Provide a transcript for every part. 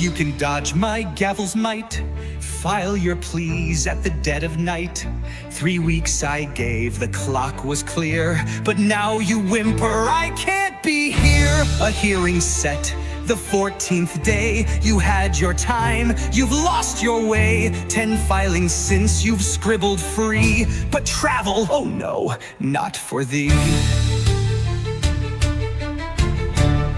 you can dodge my gavel's might. File your pleas at the dead of night. 3 weeks I gave, the clock was clear, but now you whimper, I can't be here. A hearing set, the 14th day. You had your time, you've lost your way. 10 filings since you've scribbled free, but travel, oh no, not for thee.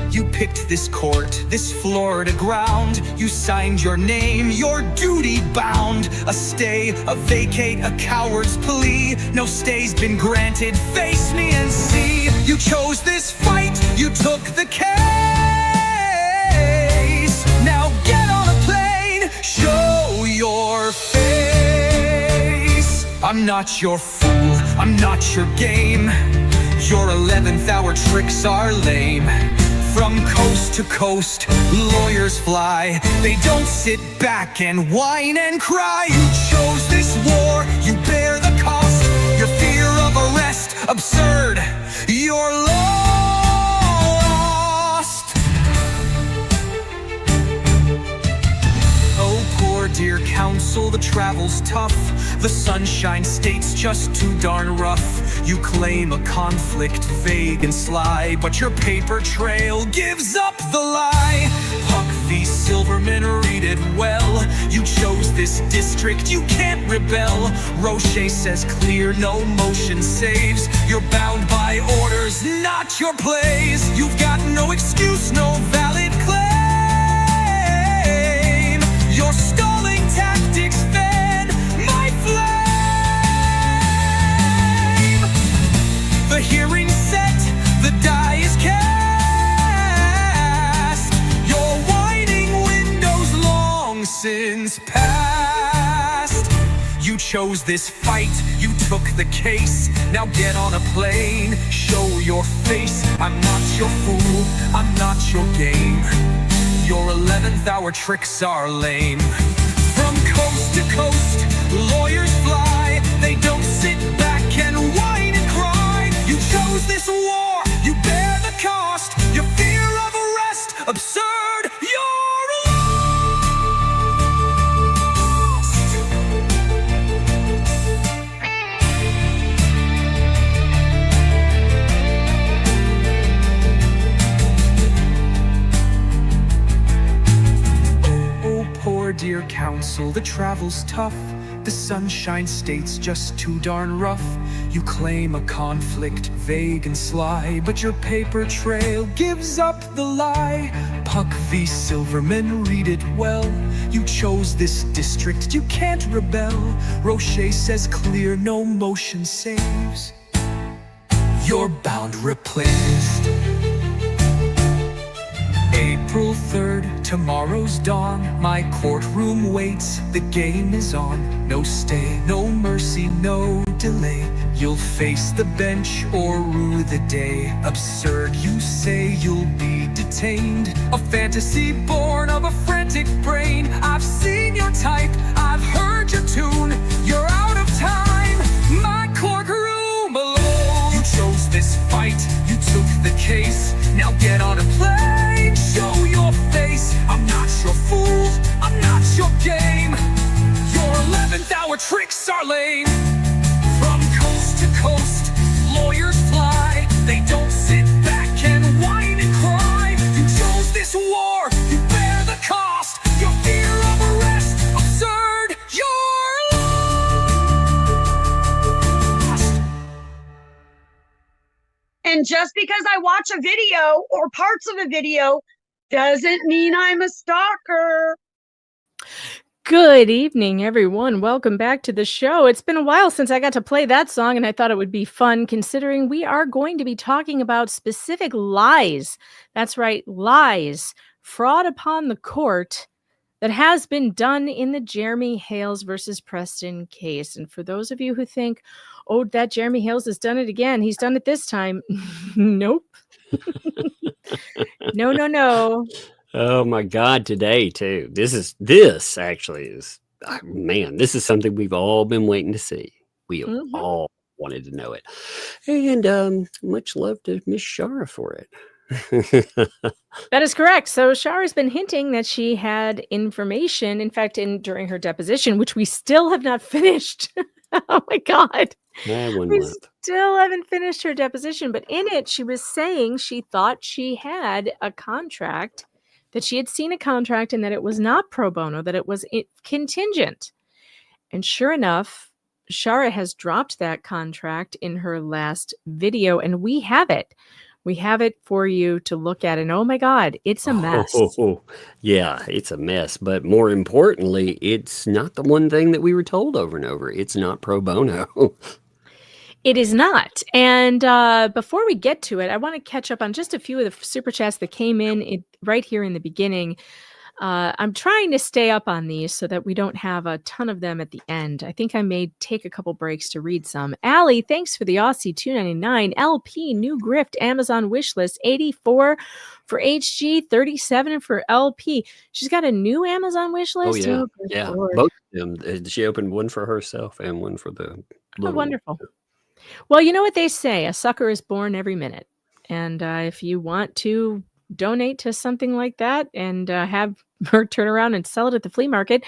You picked this court, this Florida ground. You signed your name, your duty bound. A stay, a vacate, a coward's plea. No stay's been granted, face me and see. You chose this fight, you took the case. Now get on a plane, show your face. I'm not your fool, I'm not your game. Your 11th hour tricks are lame. From coast to coast, lawyers fly. They don't sit back and whine and cry. You chose this war, you bear the cost. Your fear of arrest, absurd. You're lost. Oh, poor dear counsel, the travel's tough. The Sunshine State's just too darn rough. You claim a conflict vague and sly, but your paper trail gives up the lie. Puck v. Silverman, read it well. You chose this district, you can't rebel. Roche says clear, no motion saves. You're bound by orders, not your plays. You've got no excuse, no valid claim. Your stalling tactics fan my flame. The hearing set, the die is cast. Your whining window's long since past. You chose this fight, you took the case. Now get on a plane, show your face. I'm not your fool, I'm not your game. Your 11th hour tricks are lame. From coast to coast, lawyers fly. They don't sit back and whine and cry. You chose this war, you bear the cost. Your fear of arrest, absurd, you're lost. Oh, poor dear counsel, the travel's tough. The Sunshine State's just too darn rough. You claim a conflict vague and sly, but your paper trail gives up the lie. Puck v. Silverman, read it well. You chose this district, you can't rebel. Roche says clear, no motion saves. You're bound replenished. April 3rd, tomorrow's dawn. My courtroom waits, the game is on. No stay, no mercy, no delay. You'll face the bench or rue the day. Absurd, you say you'll be detained. A fantasy born of a frantic brain. I've seen your type, I've heard your tune. You're out of time, my courtroom alone. You chose this fight, you took the case. Now get on a plane, show your face. I'm not your fool, I'm not your game. Your 11th hour tricks are lame. From coast to coast, lawyers fly. They don't sit back and whine and cry. You chose this war, you bear the cost. Your fear of arrest, absurd, you're lost. And just because I watch a video or parts of a video doesn't mean I'm a stalker. Good evening, everyone. Welcome back to the show. It's been a while since I got to play that song, and I thought it would be fun considering we are going to be talking about specific lies. That's right, lies. Fraud upon the court that has been done in the Jeremy Hales versus Preston case. And for those of you who think, oh, that Jeremy Hales has done it again, he's done it this time. Nope. No. Oh my God, today too. This actually is, man, this is something we've all been waiting to see. We have all wanted to know it. And much love to Miss Shara for it. That is correct. So Shara's been hinting that she had information, in fact, during her deposition, which we still have not finished. Oh my God. 1 We month. still haven't finished her deposition, but in it, she was saying she thought she had a contract, that she had seen a contract and that it was not pro bono, that it was contingent. And sure enough, Shara has dropped that contract in her last video, and we have it. We have it for you to look at. And oh my God, it's a mess. Oh, yeah, it's a mess. But more importantly, it's not the one thing that we were told over and over. It's not pro bono. It is not. And before we get to it, I want to catch up on just a few of the super chats that came in right here in the beginning. I'm trying to stay up on these so that we don't have a ton of them at the end. I think I may take a couple breaks to read some. Allie, thanks for the Aussie $2.99. LP, new grift, Amazon wishlist, 84 for HG, 37 for LP. She's got a new Amazon wishlist. Oh yeah, good yeah. Lord. Both of them. She opened one for herself and one for the. Oh, wonderful. Well, you know what they say: a sucker is born every minute. And if you want to donate to something like that and have her turn around and sell it at the flea market,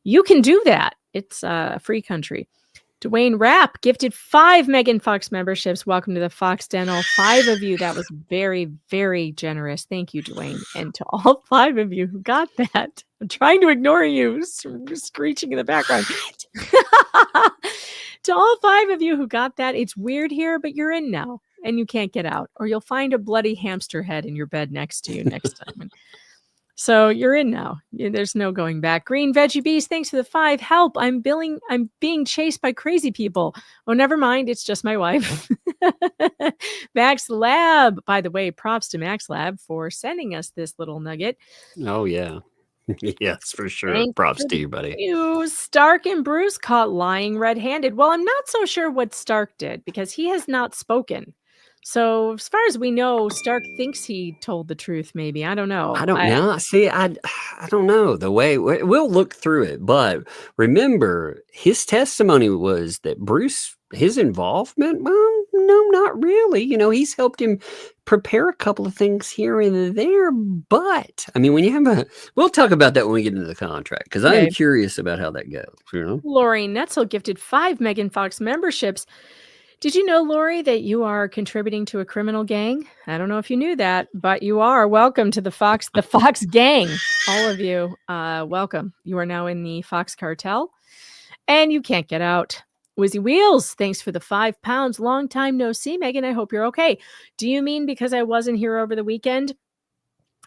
you can do that. It's a free country. Dwayne Rapp gifted 5 Megan Fox memberships. Welcome to the Fox Den, all 5 of you. That was very, very generous. Thank you, Dwayne. And to all 5 of you who got that, I'm trying to ignore you screeching in the background. To all 5 of you who got that, it's weird here, but you're in now and you can't get out, or you'll find a bloody hamster head in your bed next to you next time. So you're in now. There's no going back. Green Veggie Beast, thanks for the 5. Help, I'm being chased by crazy people. Oh, never mind. It's just my wife. Max Lab. By the way, props to Max Lab for sending us this little nugget. Oh, yeah. Yes, for sure. Thanks Props to you, buddy. Stark and Bruce caught lying red-handed. Well, I'm not so sure what Stark did because he has not spoken. So as far as we know, Stark thinks he told the truth, maybe. I don't know. I don't know. See, I don't know the way we'll look through it. But remember, his testimony was that Bruce, his involvement, well, no, not really. He's helped him prepare a couple of things here and there. But I mean, when you have we'll talk about that when we get into the contract, because I'm curious about how that goes. Lori Netzel gifted 5 Megan Fox memberships. Did you know, Lori, that you are contributing to a criminal gang? I don't know if you knew that, but you are. Welcome to the Fox gang. All of you, welcome. You are now in the Fox cartel, and you can't get out. Wizzy Wheels, thanks for the £5. Long time no see, Megan. I hope you're okay. Do you mean because I wasn't here over the weekend?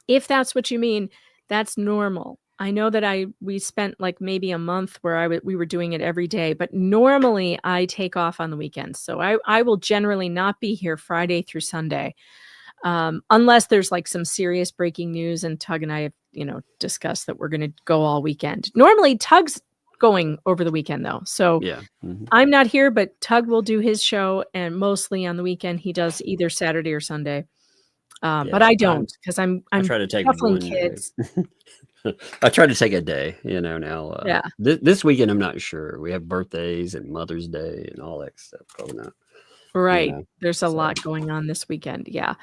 If that's what you mean, that's normal. I know that we spent like maybe a month where we were doing it every day, but normally I take off on the weekends. So I will generally not be here Friday through Sunday, unless there's like some serious breaking news. And Tug and I have, discussed that we're going to go all weekend. Normally Tug's going over the weekend though. So yeah. I'm not here, but Tug will do his show, and mostly on the weekend he does either Saturday or Sunday. But I don't, because I'm try to take shuffling kids. I try to take a day, now. Yeah. This weekend, I'm not sure. We have birthdays and Mother's Day and all that stuff going on. Right. There's a lot going on this weekend. Yeah.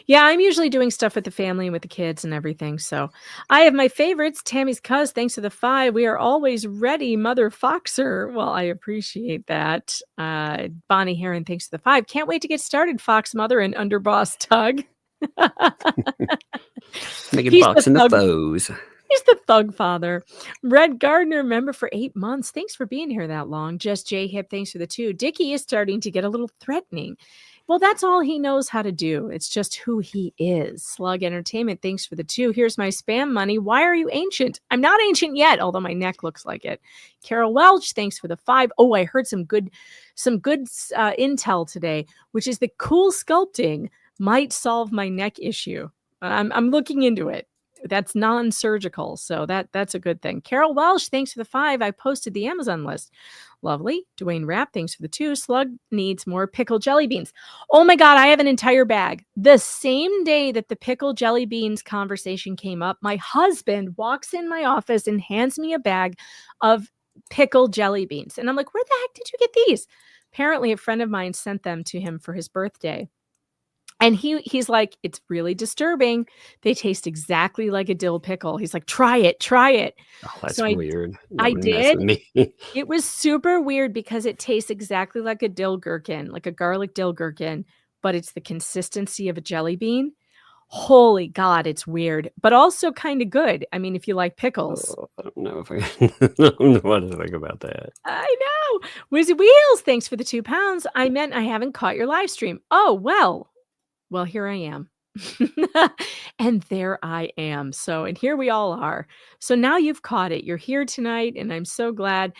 Yeah. I'm usually doing stuff with the family and with the kids and everything. So I have my favorites. Tammy's Cuz, thanks to the 5. We are always ready, Mother Foxer. Well, I appreciate that. Bonnie Heron, thanks to the 5. Can't wait to get started, Fox Mother and Underboss Tug. Making Fox and the foes. He's the thug father. Red Gardner, member for 8 months. Thanks for being here that long. Just J Hip, thanks for the 2. Dickie is starting to get a little threatening. Well, that's all he knows how to do. It's just who he is. Slug Entertainment, thanks for the 2. Here's my spam money. Why are you ancient? I'm not ancient yet, although my neck looks like it. Carol Welch, thanks for the 5. Oh, I heard some good intel today, which is that cool sculpting might solve my neck issue. I'm looking into it. That's non-surgical, so that's a good thing. Carol Welsh, thanks for the 5. I posted the Amazon list. Lovely. Dwayne Rapp, thanks for the 2. Slug needs more pickled jelly beans. Oh my God, I have an entire bag. The same day that the pickled jelly beans conversation came up, my husband walks in my office and hands me a bag of pickled jelly beans. And I'm like, where the heck did you get these? Apparently, a friend of mine sent them to him for his birthday. And he's like, "It's really disturbing. They taste exactly like a dill pickle." He's like, "Try it, try it." Oh, that's So weird. That I would mess did. with me. It was super weird because it tastes exactly like a dill gherkin, like a garlic dill gherkin, but it's the consistency of a jelly bean. Holy God, it's weird, but also kinda good. I mean, if you like pickles. Oh, I don't know if I I don't know what to think about that. I know. Wizzy Wheels, thanks for the £2. I meant I haven't caught your live stream. Oh, well. Well, here I am. And there I am. So, and here we all are. So now you've caught it. You're here tonight, and I'm so glad.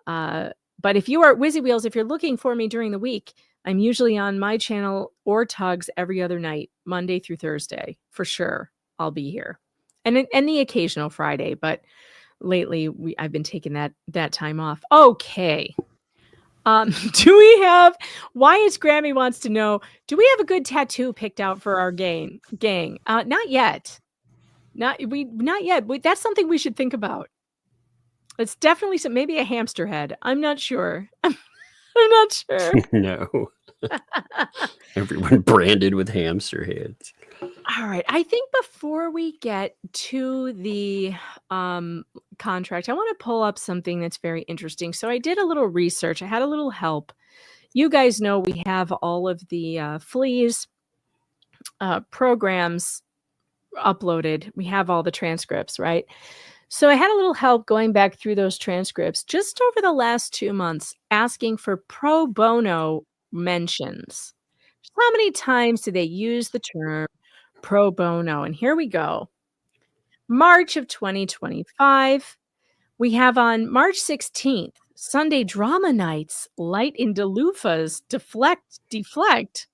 Uh, but if you are Wizzy Wheels, if you're looking for me during the week, I'm usually on my channel or Tugs every other night, Monday through Thursday, for sure. I'll be here, and the occasional Friday. But lately, I've been taking that time off. Okay. Do we have Wyatt's Grammy wants to know, do we have a good tattoo picked out for our gang? Not yet. Not yet. That's something we should think about. It's definitely maybe a hamster head. I'm not sure. I'm not sure. No. Everyone branded with hamster heads. All right. I think before we get to the contract, I want to pull up something that's very interesting. So I did a little research. I had a little help. You guys know we have all of the fleas programs uploaded. We have all the transcripts, right? So I had a little help going back through those transcripts just over the last 2 months, asking for pro bono mentions. How many times do they use the term pro bono? And here we go. March of 2025. We have on March 16th, Sunday drama nights, light in DeLufa's deflect.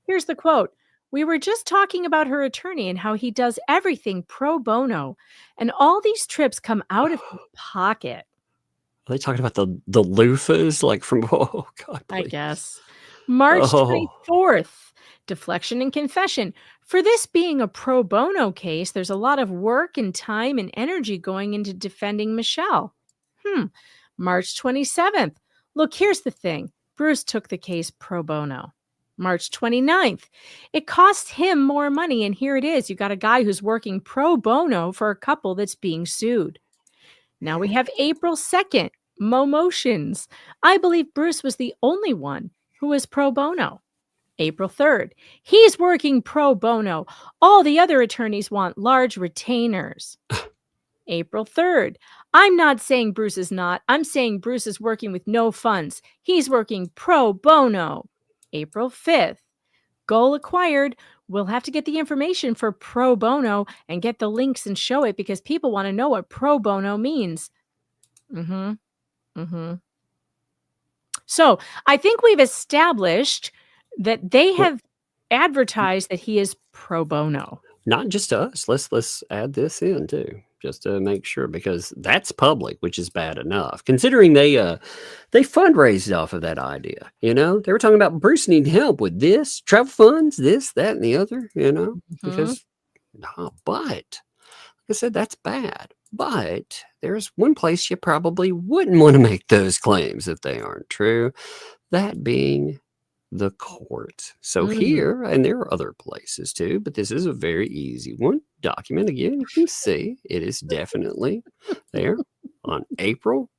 Here's the quote. We were just talking about her attorney and how he does everything pro bono, and all these trips come out of his pocket. Are they talking about the loofahs, like from oh God, I please. guess. March 24th, deflection and confession. For this being a pro bono case, there's a lot of work and time and energy going into defending Michelle. March 27th. Look, here's the thing. Bruce took the case pro bono. March 29th. It cost him more money, and here it is. You got a guy who's working pro bono for a couple that's being sued. Now we have April 2nd, Motions. I believe Bruce was the only one who was pro bono. April 3rd, he's working pro bono. All the other attorneys want large retainers. April 3rd, I'm not saying Bruce is not. I'm saying Bruce is working with no funds. He's working pro bono. April 5th, goal acquired. We'll have to get the information for pro bono and get the links and show it because people want to know what pro bono means. So I think we've established that they have advertised that he is pro bono. Not just to us. Let's add this in too, just to make sure, because that's public, which is bad enough. Considering they fundraised off of that idea. You know, they were talking about Bruce needing help with this, travel funds, this, that, and the other. You know, because but like I said, that's bad. But there's one place you probably wouldn't want to make those claims if they aren't true. That being the court. So here, and there are other places too, but this is a very easy one. Document again, you can see it is definitely there on April,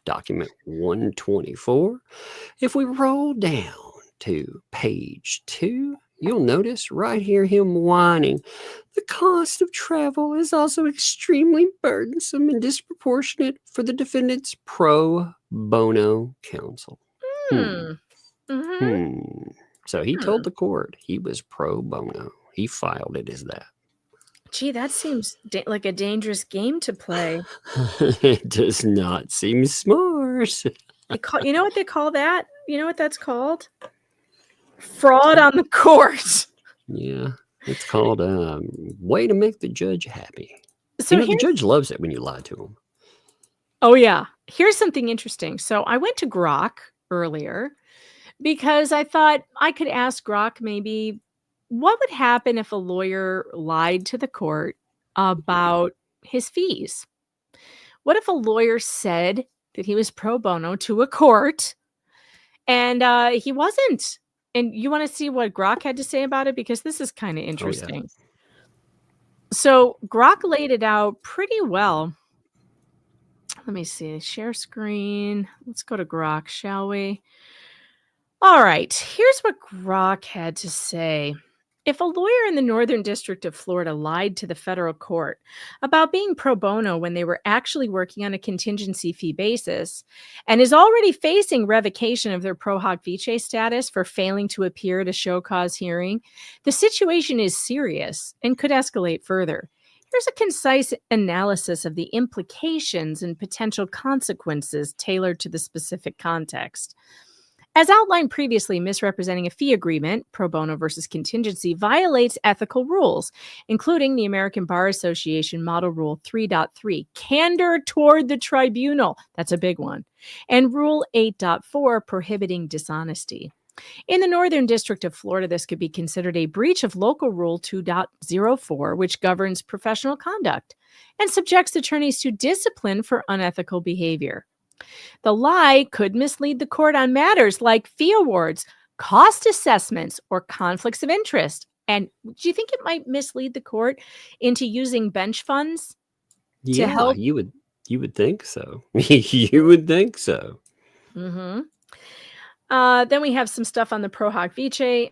document 124. If we roll down to page 2, you'll notice right here him whining. The cost of travel is also extremely burdensome and disproportionate for the defendant's pro bono counsel. So he told the court he was pro bono. He filed it as that. Gee, that seems like a dangerous game to play. It does not seem smart. You know what they call that? You know what that's called? Fraud on the court. Yeah, it's called way to make the judge happy. So the judge loves it when you lie to him. Oh yeah. Here's something interesting. So I went to Grok earlier because I thought I could ask Grok maybe what would happen if a lawyer lied to the court about his fees. What if a lawyer said that he was pro bono to a court and he wasn't? and you want to see what Grok had to say about it? Because this is kind of interesting. Oh, yeah. So Grok laid it out pretty well. Let me see. Share screen. Let's go to Grok, shall we? All right. Here's what Grok had to say. If a lawyer in the Northern District of Florida lied to the federal court about being pro bono when they were actually working on a contingency fee basis and is already facing revocation of their pro hoc vice status for failing to appear at a show cause hearing, the situation is serious and could escalate further. Here's a concise analysis of the implications and potential consequences tailored to the specific context. As outlined previously, misrepresenting a fee agreement, pro bono versus contingency, violates ethical rules, including the American Bar Association Model Rule 3.3, candor toward the tribunal. That's a big one. And Rule 8.4, prohibiting dishonesty. In the Northern District of Florida, this could be considered a breach of Local Rule 2.04, which governs professional conduct and subjects attorneys to discipline for unethical behavior. The lie could mislead the court on matters like fee awards, cost assessments, or conflicts of interest. And do you think it might mislead the court into using bench funds to help? You would think so. You would think so. Mm-hmm. Then we have some stuff on the pro hoc vice.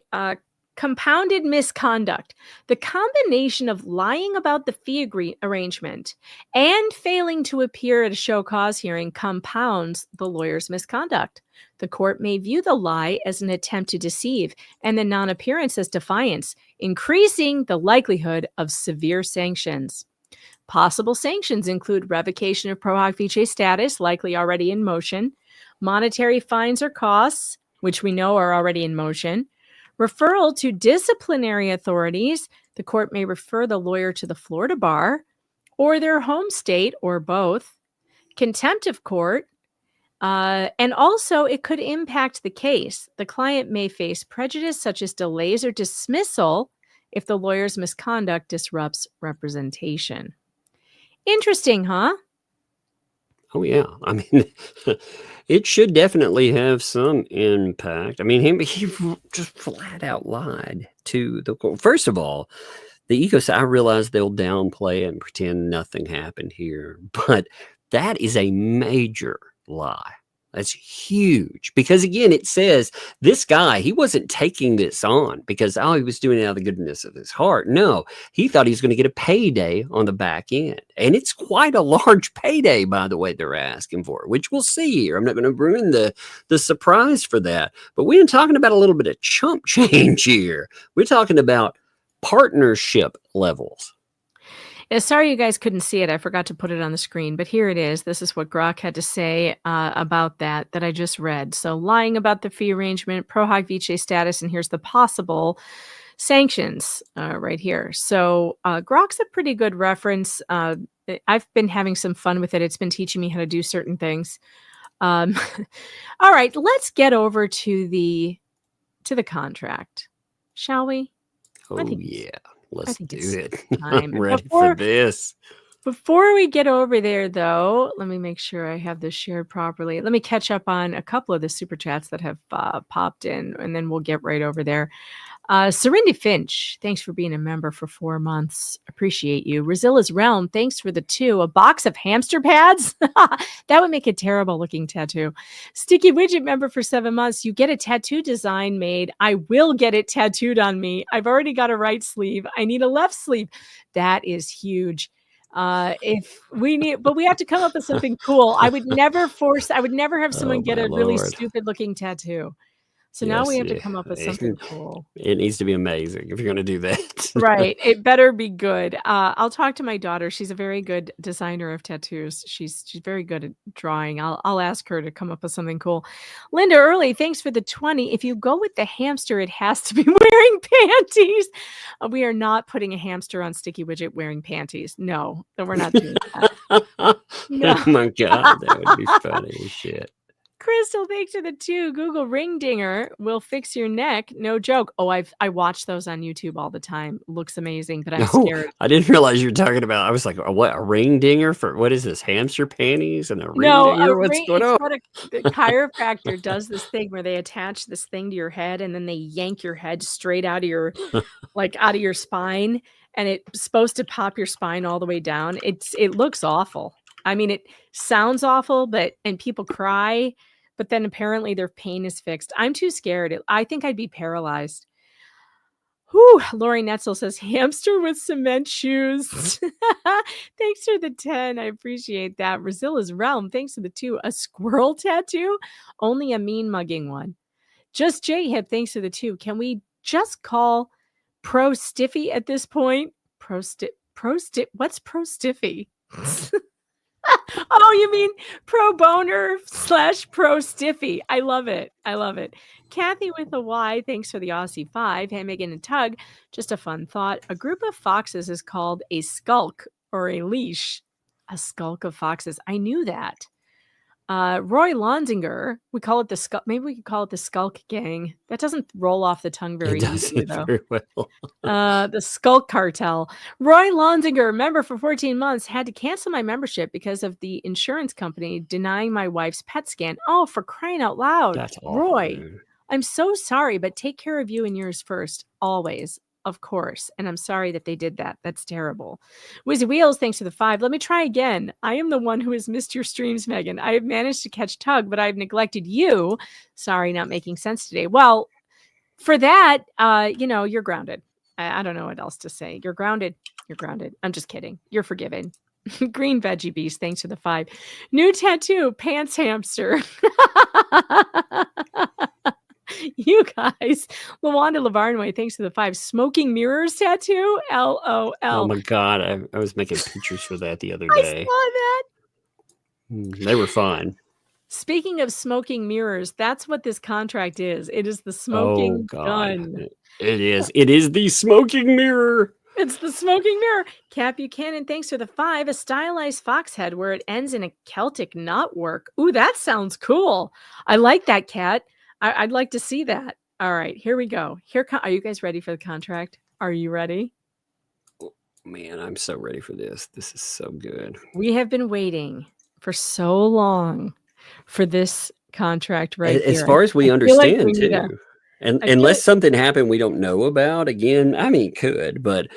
Compounded misconduct. The combination of lying about the fee arrangement and failing to appear at a show cause hearing compounds the lawyer's misconduct. The court may view the lie as an attempt to deceive and the non-appearance as defiance, increasing the likelihood of severe sanctions. Possible sanctions include revocation of pro hoc vice status, likely already in motion, monetary fines or costs, which we know are already in motion, referral to disciplinary authorities. The court may refer the lawyer to the Florida bar or their home state or both, contempt of court, and also it could impact the case. The client may face prejudice such as delays or dismissal if the lawyer's misconduct disrupts representation. Interesting, huh? Oh, yeah. I mean, it should definitely have some impact. I mean, he just flat out lied to the court. First of all, the ecosystem, I realize they'll downplay it and pretend nothing happened here, but that is a major lie. That's huge. Because again, it says this guy, he wasn't taking this on because, he was doing it out of the goodness of his heart. No, he thought he was going to get a payday on the back end. And it's quite a large payday, by the way, they're asking for, which we'll see here. I'm not going to ruin the surprise for that. But we're talking about a little bit of chump change here. We're talking about partnership levels. Yeah, sorry you guys couldn't see it. I forgot to put it on the screen, but here it is. This is what Grok had to say about that I just read. So lying about the fee arrangement, pro hoc vice status, and here's the possible sanctions right here. So Grok's a pretty good reference. I've been having some fun with it. It's been teaching me how to do certain things. All right, let's get over to the contract, shall we? Oh, yeah. Let's do it. I'm ready for this. Before we get over there, though, let me make sure I have this shared properly. Let me catch up on a couple of the super chats that have popped in, and then we'll get right over there. Serinda Finch, thanks for being a member for 4 months. Appreciate you. Rozilla's Realm, thanks for the 2. A box of hamster pads? That would make a terrible looking tattoo. Sticky Widget member for 7 months. You get a tattoo design made. I will get it tattooed on me. I've already got a right sleeve. I need a left sleeve. That is huge. If we need, but we have to come up with something cool. I would never have someone get a really stupid looking tattoo. So now we have to come up with something cool. It needs to be amazing if you're going to do that. Right. It better be good. I'll talk to my daughter. She's a very good designer of tattoos. She's very good at drawing. I'll ask her to come up with something cool. Linda Early, thanks for the 20. If you go with the hamster, it has to be wearing panties. We are not putting a hamster on Sticky Widget wearing panties. No, we're not doing that. No. Oh my God, that would be funny as shit. Crystal, thanks for the 2. Google Ring Dinger will fix your neck. No joke. Oh, I watch those on YouTube all the time. Looks amazing, but I'm scared. I didn't realize you were talking about. I was like, what, a ring dinger for what is this? Hamster panties and a ring No, dinger? What's going it's on? what the chiropractor does this thing where they attach this thing to your head and then they yank your head straight out of your out of your spine, and it's supposed to pop your spine all the way down. It looks awful. I mean, it sounds awful, and people cry, but then apparently their pain is fixed. I'm too scared. I think I'd be paralyzed. Whew, Lori Netzel says, hamster with cement shoes. Thanks for the 10. I appreciate that. Razilla's Realm, thanks for the 2. A squirrel tattoo? Only a mean mugging one. Just J-Hip, thanks for the 2. Can we just call Pro Stiffy at this point? What's Pro Stiffy? Oh, you mean pro boner / pro stiffy. I love it. I love it. Kathy with a Y, thanks for the Aussie 5. Hey, Megan and Tug, just a fun thought. A group of foxes is called a skulk or a leash. A skulk of foxes. I knew that. Roy Londinger, we call it the skulk. Maybe we could call it the skulk gang. That doesn't roll off the tongue very easily, though. Very well. The Skulk Cartel. Roy Londinger, member for 14 months, had to cancel my membership because of the insurance company denying my wife's PET scan. Oh, for crying out loud. That's awful, Roy, dude. I'm so sorry, but take care of you and yours first, always, of course. And I'm sorry that they did that. That's terrible. Wizzy Wheels, thanks for the 5. Let me try again. I am the one who has missed your streams, Megan. I have managed to catch Tug, but I've neglected you. Sorry, not making sense today. Well, for that, you're grounded. I don't know what else to say. You're grounded. You're grounded. I'm just kidding. You're forgiven. Green Veggie Beast, thanks for the 5. New tattoo, pants hamster. You guys. Lawanda Lavarnway, thanks for the 5. Smoking mirrors tattoo. LOL. Oh my God. I was making pictures for that the other I day. saw that. They were fun. Speaking of smoking mirrors, that's what this contract is. It is the smoking gun. It is. It is the smoking mirror. It's the smoking mirror. Cap Buchanan, thanks for the 5. A stylized fox head where it ends in a Celtic knotwork. Ooh, that sounds cool. I like that, Cat. I'd like to see that. All right, here we go. Are you guys ready for the contract? Are you ready? Man, I'm so ready for this. This is so good. We have been waiting for so long for this contract right As here. far as we understand, too. To, and unless something happened we don't know about, again, I mean, it could, but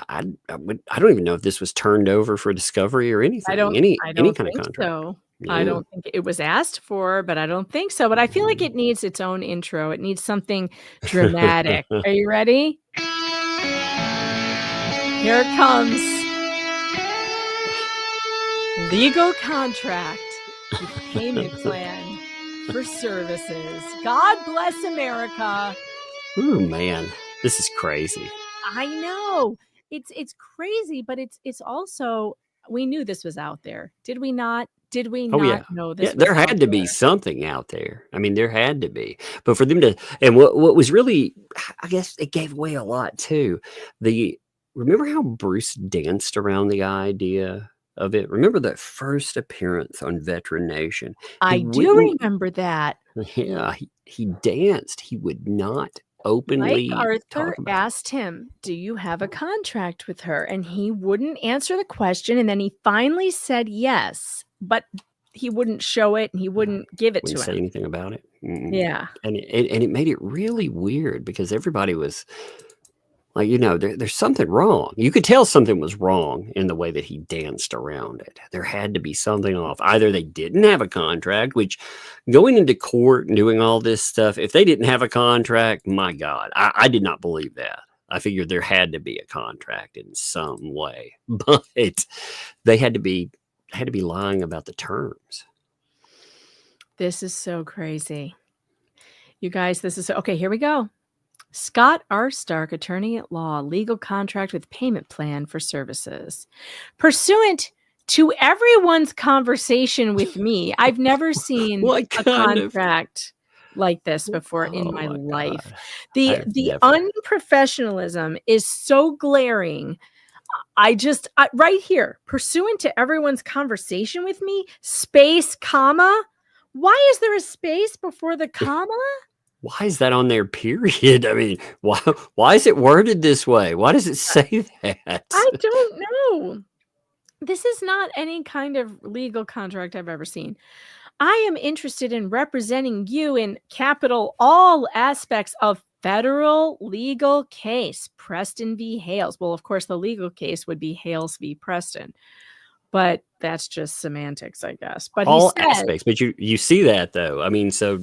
I don't even know if this was turned over for discovery or anything. Any kind of contract. So. Yeah. I don't think it was asked for, but I don't think so. But I feel like it needs its own intro. It needs something dramatic. Are you ready? Here it comes. Legal contract with payment plan for services. God bless America. Ooh, man, this is crazy. I know. It's crazy, but it's also, we knew this was out there. Did we not? Did we not know this? Yeah, there had to be something out there. I mean, there had to be. But for them to, and what was really, I guess it gave away a lot too. Remember how Bruce danced around the idea of it? Remember that first appearance on Veteran Nation? I do remember that. Yeah, he danced. He would not openly. Mike Arthur asked him, "Do you have a contract with her?" And he wouldn't answer the question. And then he finally said yes, but he wouldn't show it and he wouldn't give it to him. Say anything about it. Yeah, and it made it really weird because everybody was like, there's something wrong. You could tell something was wrong in the way that he danced around it. There had to be something off. Either they didn't have a contract, which going into court and doing all this stuff, if they didn't have a contract, my God, I did not believe that. I figured there had to be a contract in some way, but they had to be lying about the terms. This is so crazy. You guys, this is okay. Here we go. Scott R. Stark, attorney at law, legal contract with payment plan for services. Pursuant to everyone's conversation with me, I've never seen a contract like this before in my life. The unprofessionalism is so glaring. Right here, pursuant to everyone's conversation with me, space, comma, Why is there a space before the comma? Why is that on there, period? I mean, why is it worded this way? Why does it say that? I don't know. This is not any kind of legal contract I've ever seen. I am interested in representing you in capital all aspects of federal legal case, Preston v. Hales. Well, of course, the legal case would be Hales v. Preston, but that's just semantics, I guess. But all he says, aspects, but you see that though. I mean, so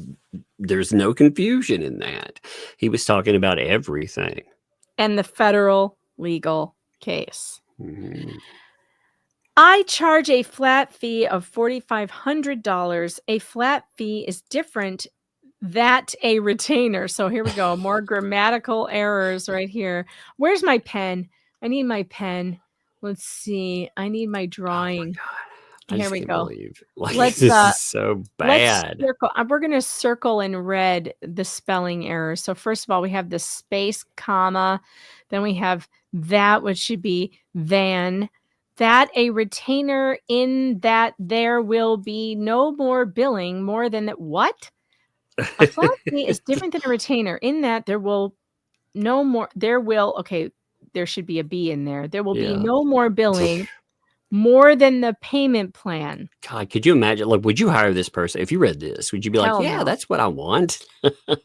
there's no confusion in that. He was talking about everything. and the federal legal case. Mhm. I charge a flat fee of $4,500. A flat fee is different that a retainer. So here we go. More grammatical errors right here. Where's my pen? I need my pen. Let's see. I need my drawing. I Here just we can't go. believe, like, Let's, this is so bad. Circle. We're going to circle in red the spelling errors. So first of all, we have the space, comma. Then we have that, which should be than. That a retainer in that there will be no more billing more than that. What? A flat fee is different than a retainer in that there will no more. There will, okay, there should be a B in there. There will be Yeah. no more billing more than the payment plan. God, could you imagine? Like, would you hire this person if you read this? Would you be Hell like, yeah, no. that's what I want?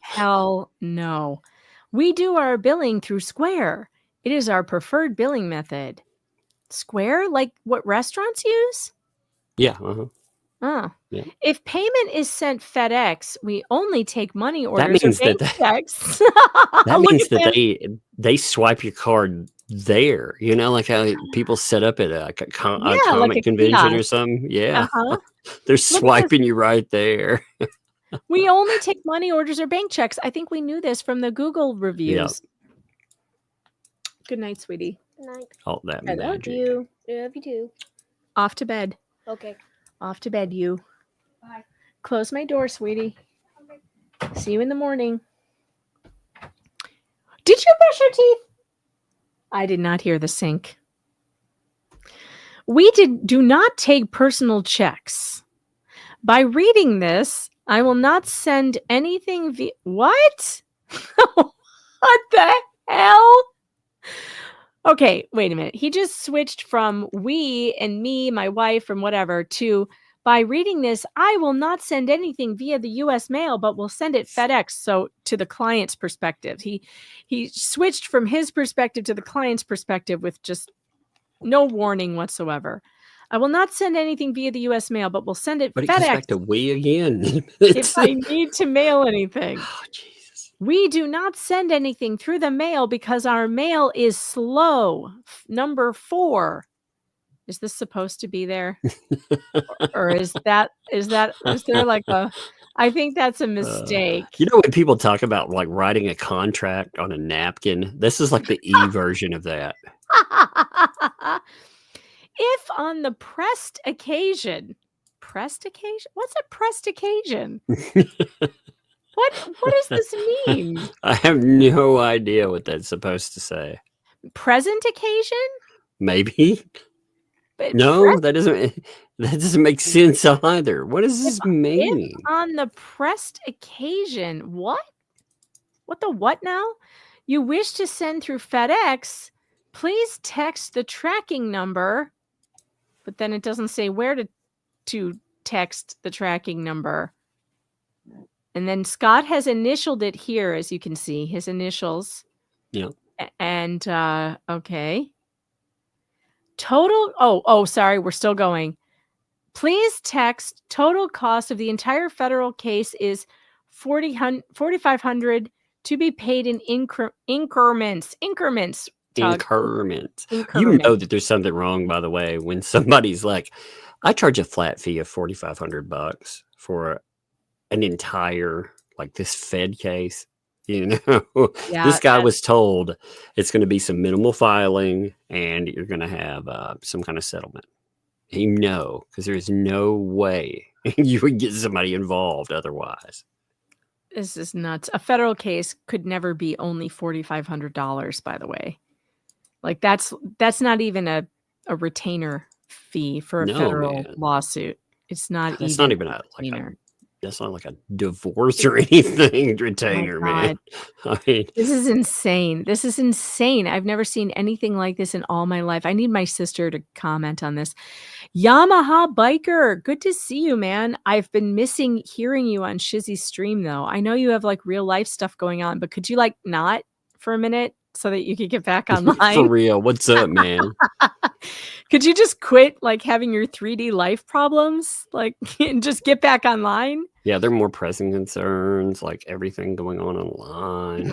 Hell no. We do our billing through Square. It is our preferred billing method. Square, like what restaurants use? Yeah. Uh-huh. Oh. Yeah. If payment is sent FedEx, we only take money orders That means or bank that checks. that Look means at that this. they swipe your card there. You know, like how people set up at a like comic a convention or kiosk. something. Yeah. Uh-huh. They're Look at this. swiping you right there. We only take money orders or bank checks. I think we knew this from the Google reviews. Good night, sweetie. Night. All that I love magic. you. I love you too. Off to bed. Okay. Off to bed, you. Bye. Close my door, sweetie. See you in the morning. Did you brush your teeth? I did not hear the sink. We do not take personal checks. By reading this, I will not send anything via... What? What the hell? Okay, wait a minute. He just switched from we and me, my wife, and whatever, to by reading this, I will not send anything via the U.S. mail, but will send it FedEx. So to the client's perspective, he switched from his perspective to the client's perspective with just no warning whatsoever. I will not send anything via the U.S. mail, but will send it But it goes back FedEx to we again. if I need to mail anything. Oh, Jesus. We do not send anything through the mail because our mail is slow. Number 4. Is this supposed to be there? Or is there like a, I think that's a mistake. You know, when people talk about like writing a contract on a napkin, this is like the E version of that. If on the pressed occasion, what's a pressed occasion? What does this mean? I have no idea what that's supposed to say. Present occasion? Maybe. But No, that doesn't make sense either. What does this mean? If on the pressed occasion, what? What the what now? You wish to send through FedEx, please text the tracking number, but then it doesn't say where to text the tracking number. And then Scott has initialed it here, as you can see, his initials. Yeah. And okay. Total, sorry, we're still going. Please text total cost of the entire federal case is $4,500 to be paid in increments. Tug. Increment. You know that there's something wrong, by the way, when somebody's like, I charge a flat fee of $4,500 for an entire, like, this Fed case. You know, Yeah, this guy was told it's going to be some minimal filing and you're going to have some kind of settlement. You know, because there's no way you would get somebody involved otherwise. This is nuts. A federal case could never be only $4,500, by the way. Like that's not even a retainer fee for a federal lawsuit. It's not It's even not even a retainer. That's not like a divorce or anything, retainer, man. I mean, this is insane. This is insane. I've never seen anything like this in all my life. I need my sister to comment on this. Yamaha Biker, good to see you, man. I've been missing hearing you on Shizzy's stream, though. I know you have like real life stuff going on, but could you like not for a minute so that you could get back online? For real, what's up, man? Could you just quit like having your 3D life problems, like, and just get back online? Yeah, there are more pressing concerns, like everything going on online.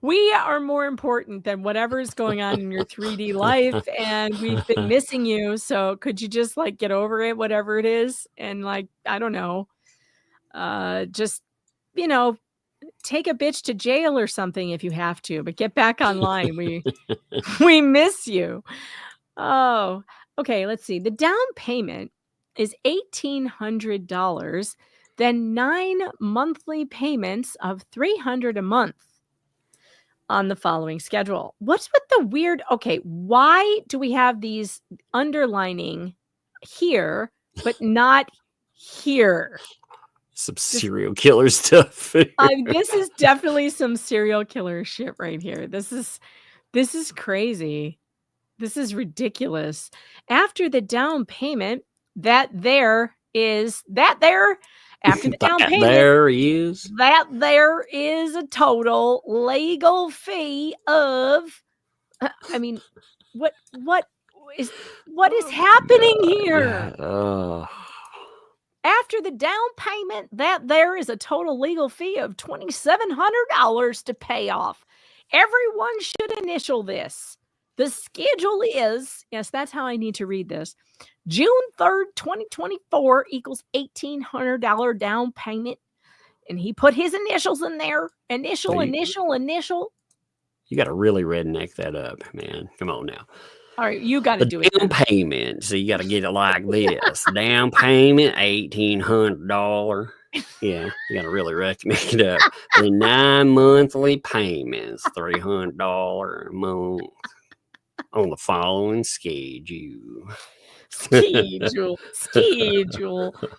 We are more important than whatever is going on in your 3D life, and we've been missing you. So could you just like get over it, whatever it is, and like, I don't know, just, you know, take a bitch to jail or something if you have to, but get back online. We miss you. Oh, okay. Let's see. The down payment is $1,800, then 9 monthly payments of $300 a month on the following schedule. What's with the weird? Okay, why do we have these underlining here, but not here? Some serial killer stuff. This is definitely some serial killer shit right here. This is crazy. This is ridiculous. After the down payment, after the down payment, there is a total legal fee of, I mean, what is happening here? After the down payment, there is a total legal fee of $2,700 to pay off. Everyone should initial this. The schedule is, yes, that's how I need to read this. June 3rd, 2024 equals $1,800 down payment. And he put his initials in there. Initial. You got to really redneck that up, man. Come on now. All right, you got to do it. Down payment. So you got to get it like this. Down payment, $1,800. Yeah, you got to really make it up. The 9 monthly payments, $300 a month on the following schedule. Schedule.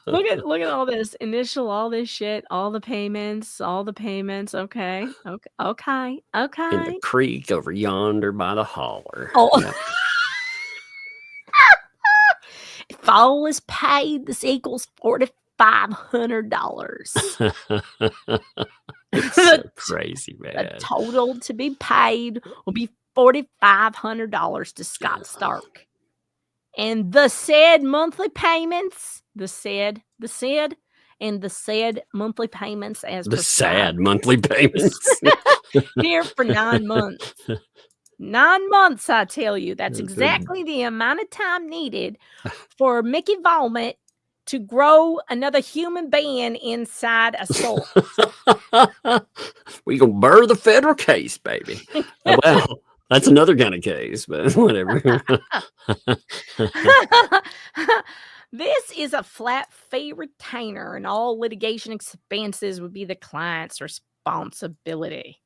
Look at all this. Initial all this shit, all the payments. Okay. In the creek over yonder by the holler. Oh. Yeah. If all is paid, this equals $4,500. It's so crazy, man. The total to be paid will be $4,500 to Scott Stark. And the said monthly payments, the said monthly payments as the sad monthly payments here for 9 months. 9 months, I tell you. That's exactly the amount of time needed for Mickey Vomit to grow another human being inside a soul. We gonna burr the federal case, baby. Well, that's another kind of case, but whatever. This is a flat fee retainer, and all litigation expenses would be the client's responsibility.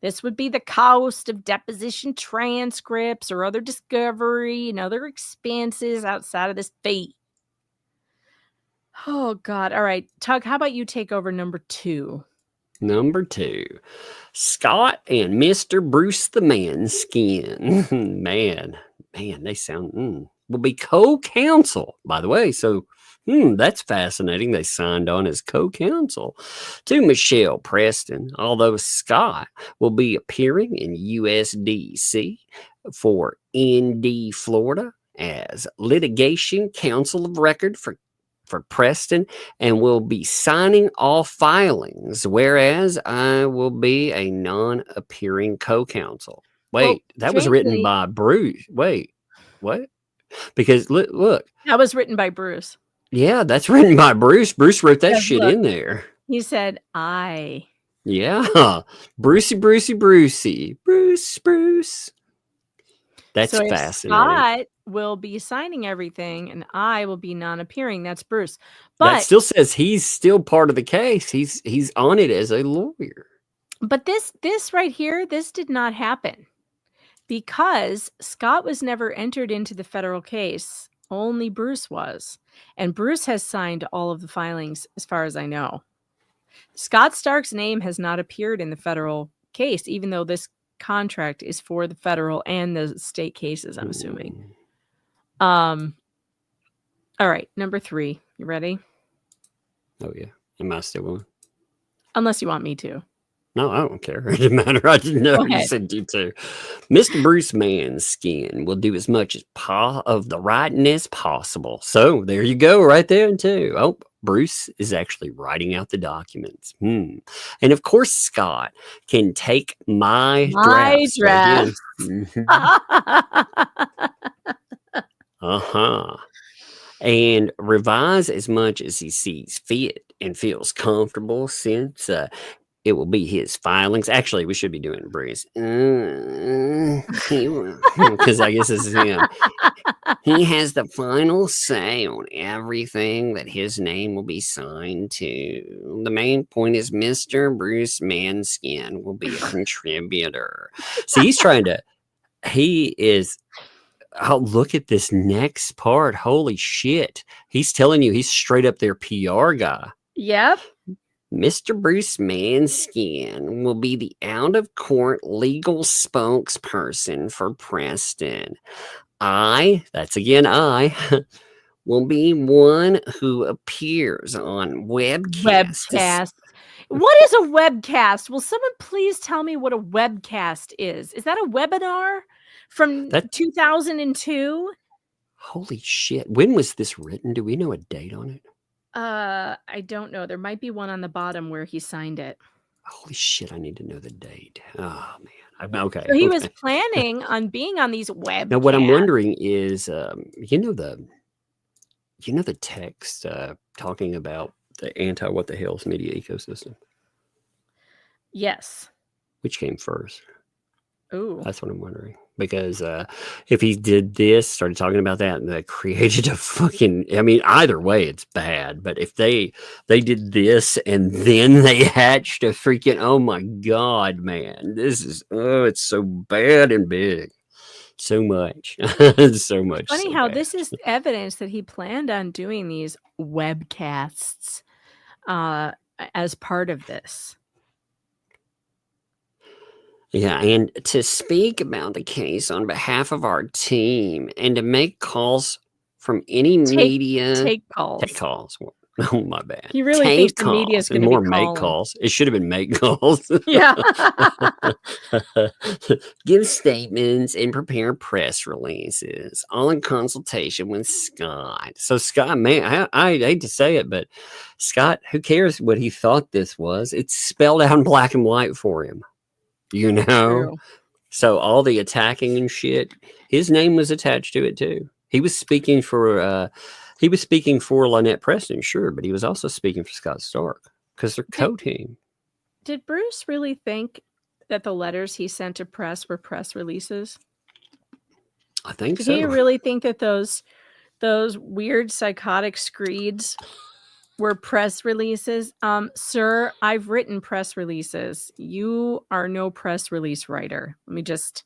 This would be the cost of deposition transcripts or other discovery and other expenses outside of this fee. Oh, God. All right. Tug, how about you take over number 2? Number 2. Scott and Mr. Bruce the Manskin. Man, they sound... will be co-counsel, by the way. So, that's fascinating. They signed on as co-counsel to Michelle Preston, although Scott will be appearing in USDC for ND Florida as litigation counsel of record for Preston and will be signing all filings, whereas I will be a non-appearing co-counsel. Wait, that was written by Bruce. Wait, what? Because look. That was written by Bruce. Yeah, that's written by Bruce. Bruce wrote that shit in there. He said, I. Yeah. Brucey. Bruce. That's fascinating. Scott will be signing everything and I will be non-appearing. That's Bruce. But that still says he's still part of the case. He's on it as a lawyer. But this right here, this did not happen because Scott was never entered into the federal case Only Bruce was. And Bruce has signed all of the filings as far as I know. Scott Stark's name has not appeared in the federal case, even though this contract is for the federal and the state cases, I'm assuming. All right, number 3. You ready? Oh, yeah. Am I still going? Unless you want me to. No, I don't care. It didn't matter. I didn't know you said you too. Mr. Bruce Manskin will do as much as of the writing as possible. So there you go, right there, too. Oh, Bruce is actually writing out the documents. And of course, Scott can take my draft. And revise as much as he sees fit and feels comfortable, since it will be his filings. Actually, we should be doing Bruce. Because I guess this is him. He has the final say on everything that his name will be signed to. The main point is Mr. Bruce Manskin will be a contributor. So he is... Oh, look at this next part. Holy shit. He's telling you he's straight up their PR guy. Yep. Mr. Bruce Manskin will be the out-of-court legal spokesperson for Preston. That's again I, will be one who appears on webcasts. What is a webcast? Will someone please tell me what a webcast is? Is that a webinar from 2002? Holy shit. When was this written? Do we know a date on it? I don't know. There might be one on the bottom where he signed it. Holy shit, I need to know the date. Oh, man. Okay. So he was planning on being on these webcasts. Now, what I'm wondering is, you know the text talking about the what the hell's media ecosystem? Yes. Which came first? Ooh. That's what I'm wondering. Because if he did this, started talking about that, and they created a fucking... I mean, either way, it's bad. But if they did this, and then they hatched a freaking... Oh, my God, man. This is... Oh, it's so bad and big. So much. So much. Funny so how bad. this is evidence that he planned on doing these webcasts as part of this. Yeah, and to speak about the case on behalf of our team and to make calls from any media. Take calls. Take calls. Oh, my bad. He really thinks the media is going to be more make calls. It should have been make calls. Yeah. Give statements and prepare press releases, all in consultation with Scott. So Scott, man, I hate to say it, but Scott, who cares what he thought this was? It's spelled out in black and white for him. You know? True. So all the attacking and shit, his name was attached to it too. He was speaking for Lynette Preston, sure, but he was also speaking for Scott Stark because they're co-team. Did Bruce really think that the letters he sent to press were press releases? I think so. Did he really think that those weird psychotic screeds were press releases? Sir, I've written press releases. You are no press release writer. Let me just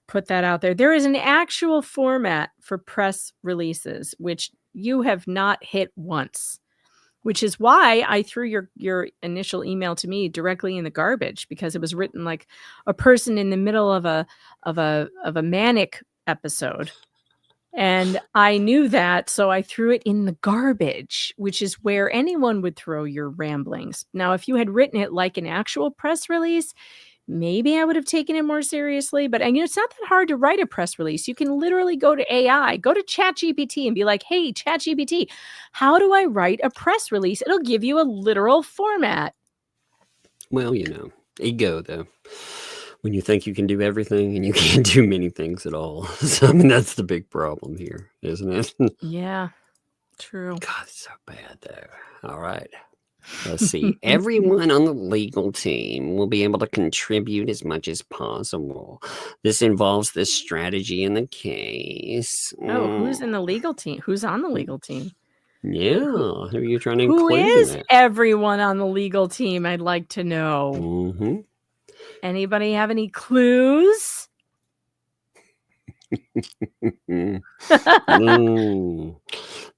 put that out there. There is an actual format for press releases, which you have not hit once, which is why I threw your initial email to me directly in the garbage, because it was written like a person in the middle of a manic episode. And I knew that, so I threw it in the garbage, which is where anyone would throw your ramblings. Now, if you had written it like an actual press release, maybe I would have taken it more seriously. But it's not that hard to write a press release. You can literally go to AI, go to ChatGPT and be like, hey, ChatGPT, how do I write a press release? It'll give you a literal format. Well, ego, though. When you think you can do everything and you can't do many things at all. So, I mean, that's the big problem here, isn't it? Yeah, true. God, it's so bad, though. All right. Let's see. Everyone on the legal team will be able to contribute as much as possible. This involves the strategy in the case. Oh, who's in the legal team? Who's on the legal team? Yeah. Who are you trying to Who include is in that? everyone on the legal team? I'd like to know. Mm-hmm. Anybody have any clues? Mm.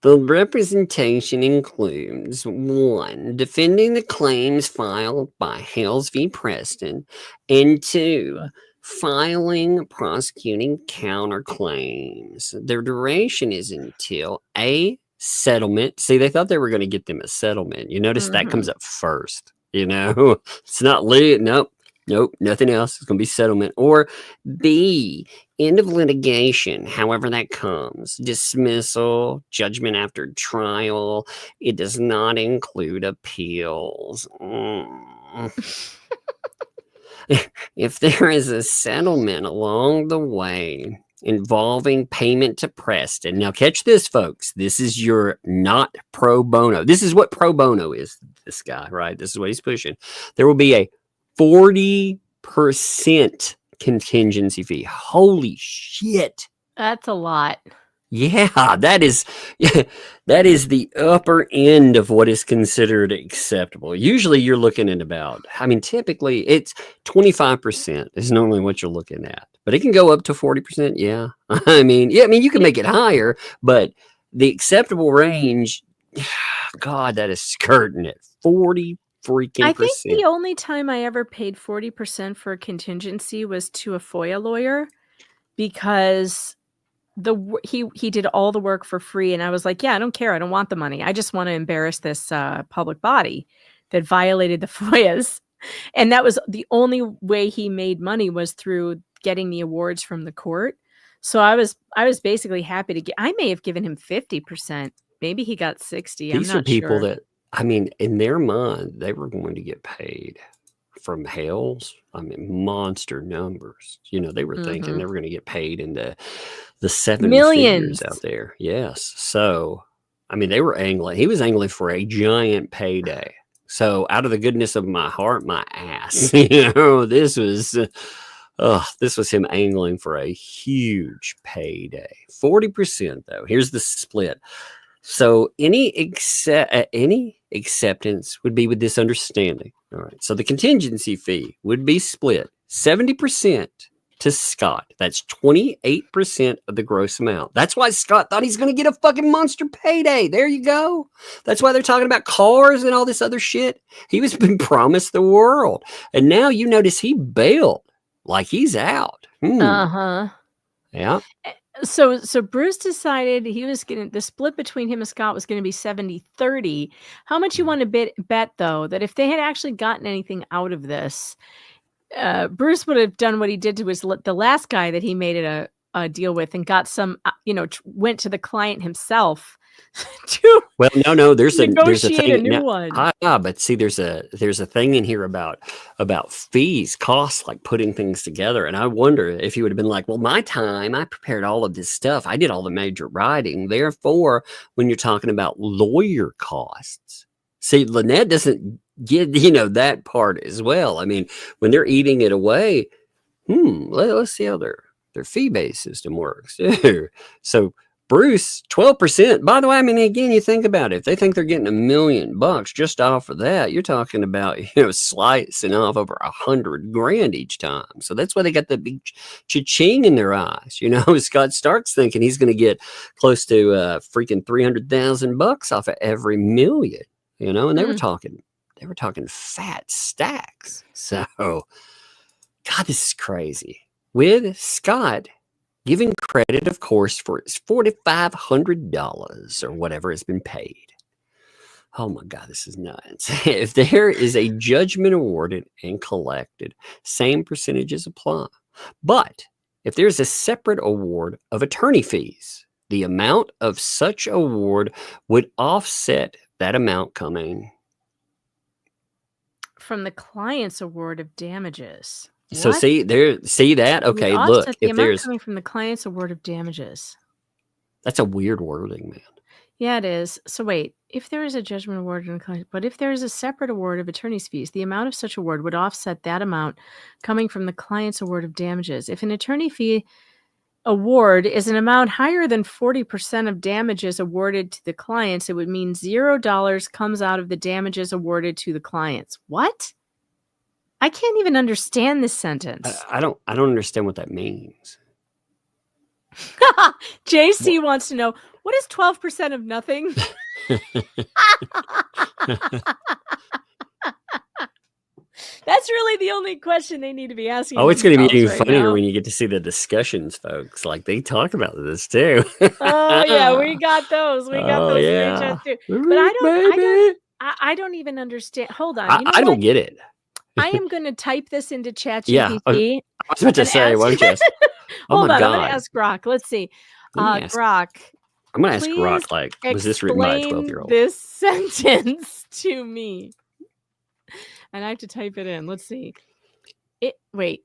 The representation includes 1. Defending the claims filed by Hales v. Preston, and 2. Filing, prosecuting counterclaims. Their duration is until A, settlement. See, they thought they were going to get them a settlement. You notice that comes up first. You know, it's not lit. Nope, nothing else. It's going to be settlement. Or B, end of litigation, however that comes. Dismissal, judgment after trial. It does not include appeals. If there is a settlement along the way involving payment to Preston. Now catch this, folks. This is your not pro bono. This is what pro bono is, this guy, right? This is what he's pushing. There will be a 40% contingency fee. Holy shit. That's a lot. Yeah, that is the upper end of what is considered acceptable. Usually you're looking at about, typically it's 25% is normally what you're looking at. But it can go up to 40%, yeah. You can make it higher, but the acceptable range, God, that is skirting it. 40 freaking I think percent. the only time I ever paid 40% for a contingency was to a FOIA lawyer, because he did all the work for free, and I was like, yeah, I don't care, I don't want the money, I just want to embarrass this public body that violated the FOIAs. And that was the only way he made money, was through getting the awards from the court. So I was basically happy to get. I may have given him 50%, maybe he got 60. These I'm not are people sure. that, in their mind, they were going to get paid from Hales. Monster numbers. They were thinking they were going to get paid in the 7 Millions figures out there. Yes. So, they were angling. He was angling for a giant payday. So, out of the goodness of my heart, my ass, this was him angling for a huge payday. 40% though. Here's the split. So any acceptance would be with this understanding. All right. So the contingency fee would be split 70% to Scott. That's 28% of the gross amount. That's why Scott thought he's going to get a fucking monster payday. There you go. That's why they're talking about cars and all this other shit. He was been promised the world. And now you notice he bailed. Like he's out. Uh-huh. Yeah. So Bruce decided he was the split between him and Scott was going to be 70-30. How much you want to bet though, that if they had actually gotten anything out of this, Bruce would have done what he did to the last guy that he made it a deal with, and got some, went to the client himself to no, there's a thing, a new one. But see, there's a thing in here about fees, costs, like putting things together. And I wonder if he would have been like, well, my time, I prepared all of this stuff, I did all the major writing. Therefore, when you're talking about lawyer costs, see, Lynette doesn't get that part as well. When they're eating it away, let's see how their fee-based system works. So Bruce, 12%. By the way, again, you think about it. If they think they're getting $1 million just off of that, you're talking about, slicing off over $100,000 each time. So that's why they got the big cha-ching in their eyes. Scott Stark's thinking he's going to get close to freaking $300,000 off of every $1 million. And they were talking fat stacks. So, God, this is crazy. With Scott giving credit, of course, for his $4,500 or whatever has been paid. Oh my God, this is nuts. If there is a judgment awarded and collected, same percentages apply. But if there's a separate award of attorney fees, the amount of such award would offset that amount coming from the client's award of damages. So What? see that? Okay, look, if there's coming from the client's award of damages. That's a weird wording, man. Yeah, it is. So wait, if there is a judgment award in the client, but if there is a separate award of attorney's fees, the amount of such award would offset that amount coming from the client's award of damages. If an attorney fee award is an amount higher than 40% of damages awarded to the clients, it would mean $0 comes out of the damages awarded to the clients. What? I can't even understand this sentence. I don't understand what that means. JC wants to know, what is 12% of nothing? That's really the only question they need to be asking. Oh, it's going to be even right funnier now. when you get to see the discussions, folks. Like, they talk about this too. Oh yeah, we got those. We got those screenshots too. But I don't even understand. Hold on. You know I what? don't get it. I am going to type this into Yeah, ChatGPT. I was about to say, why don't you ask? Oh Hold my on, I'm God. going to ask Grok. Let's see. Let me ask- Grok, I'm going to ask please Grok, like, was this written by a explain 12-year-old? this sentence to me. And I have to type it in. Let's see. But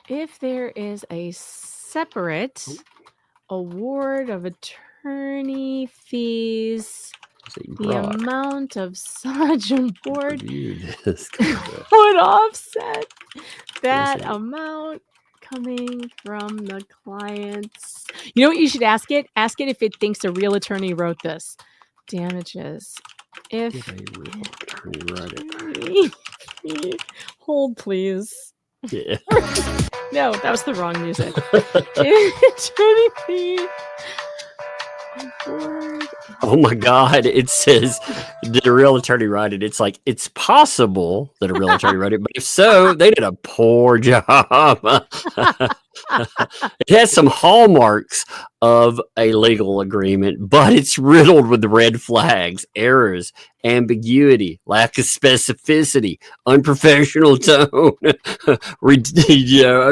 if there is a separate award of attorney fees, the amount of such award would offset that amount coming from the clients. You know what you should ask it? Ask it if it thinks a real attorney wrote this. Damages. If a real attorney wrote it. Hold, please. Yeah. No, that was the wrong music. Attorney fee. Award. Oh my God. It says, did a real attorney write it? It's like, it's possible that a real attorney wrote it, but if so, they did a poor job. It has some hallmarks of a legal agreement, but it's riddled with red flags, errors, ambiguity, lack of specificity, unprofessional tone. I'm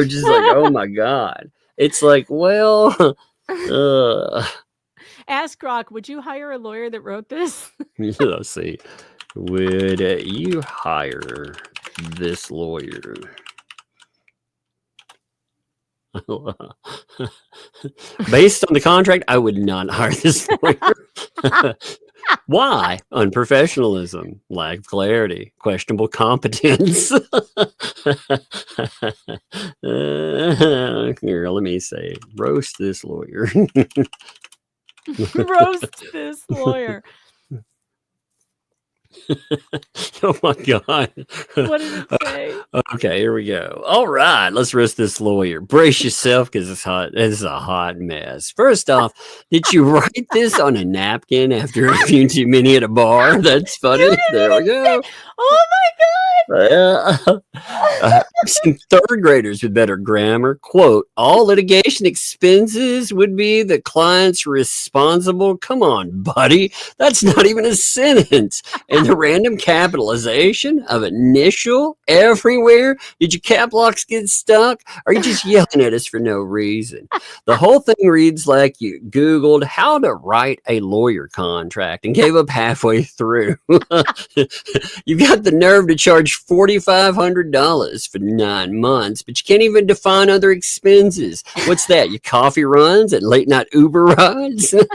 just like, oh my God. It's like, well, ask Grok, would you hire a lawyer that wrote this? let's see. Would you hire this lawyer? Based on the contract, I would not hire this lawyer. Why? Unprofessionalism, lack of clarity, questionable competence. Here, let me say, roast this lawyer. Roast this lawyer. Oh my God. What did it say? Okay, here we go. All right, let's roast this lawyer. Brace yourself because it's hot. It's a hot mess. First off, did you write this on a napkin after a few too many at a bar? That's funny. There we go. Oh my God. Some third graders with better grammar. Quote, all litigation expenses would be the client's responsible. Come on, buddy. That's not even a sentence. And the random capitalization of initial everywhere. Did your cap locks get stuck? Or are you just yelling at us for no reason? The whole thing reads like you Googled how to write a lawyer contract and gave up halfway through. You've got the nerve to charge $4,500 for 9 months, but you can't even define other expenses. What's that? Your coffee runs and late night Uber rides? In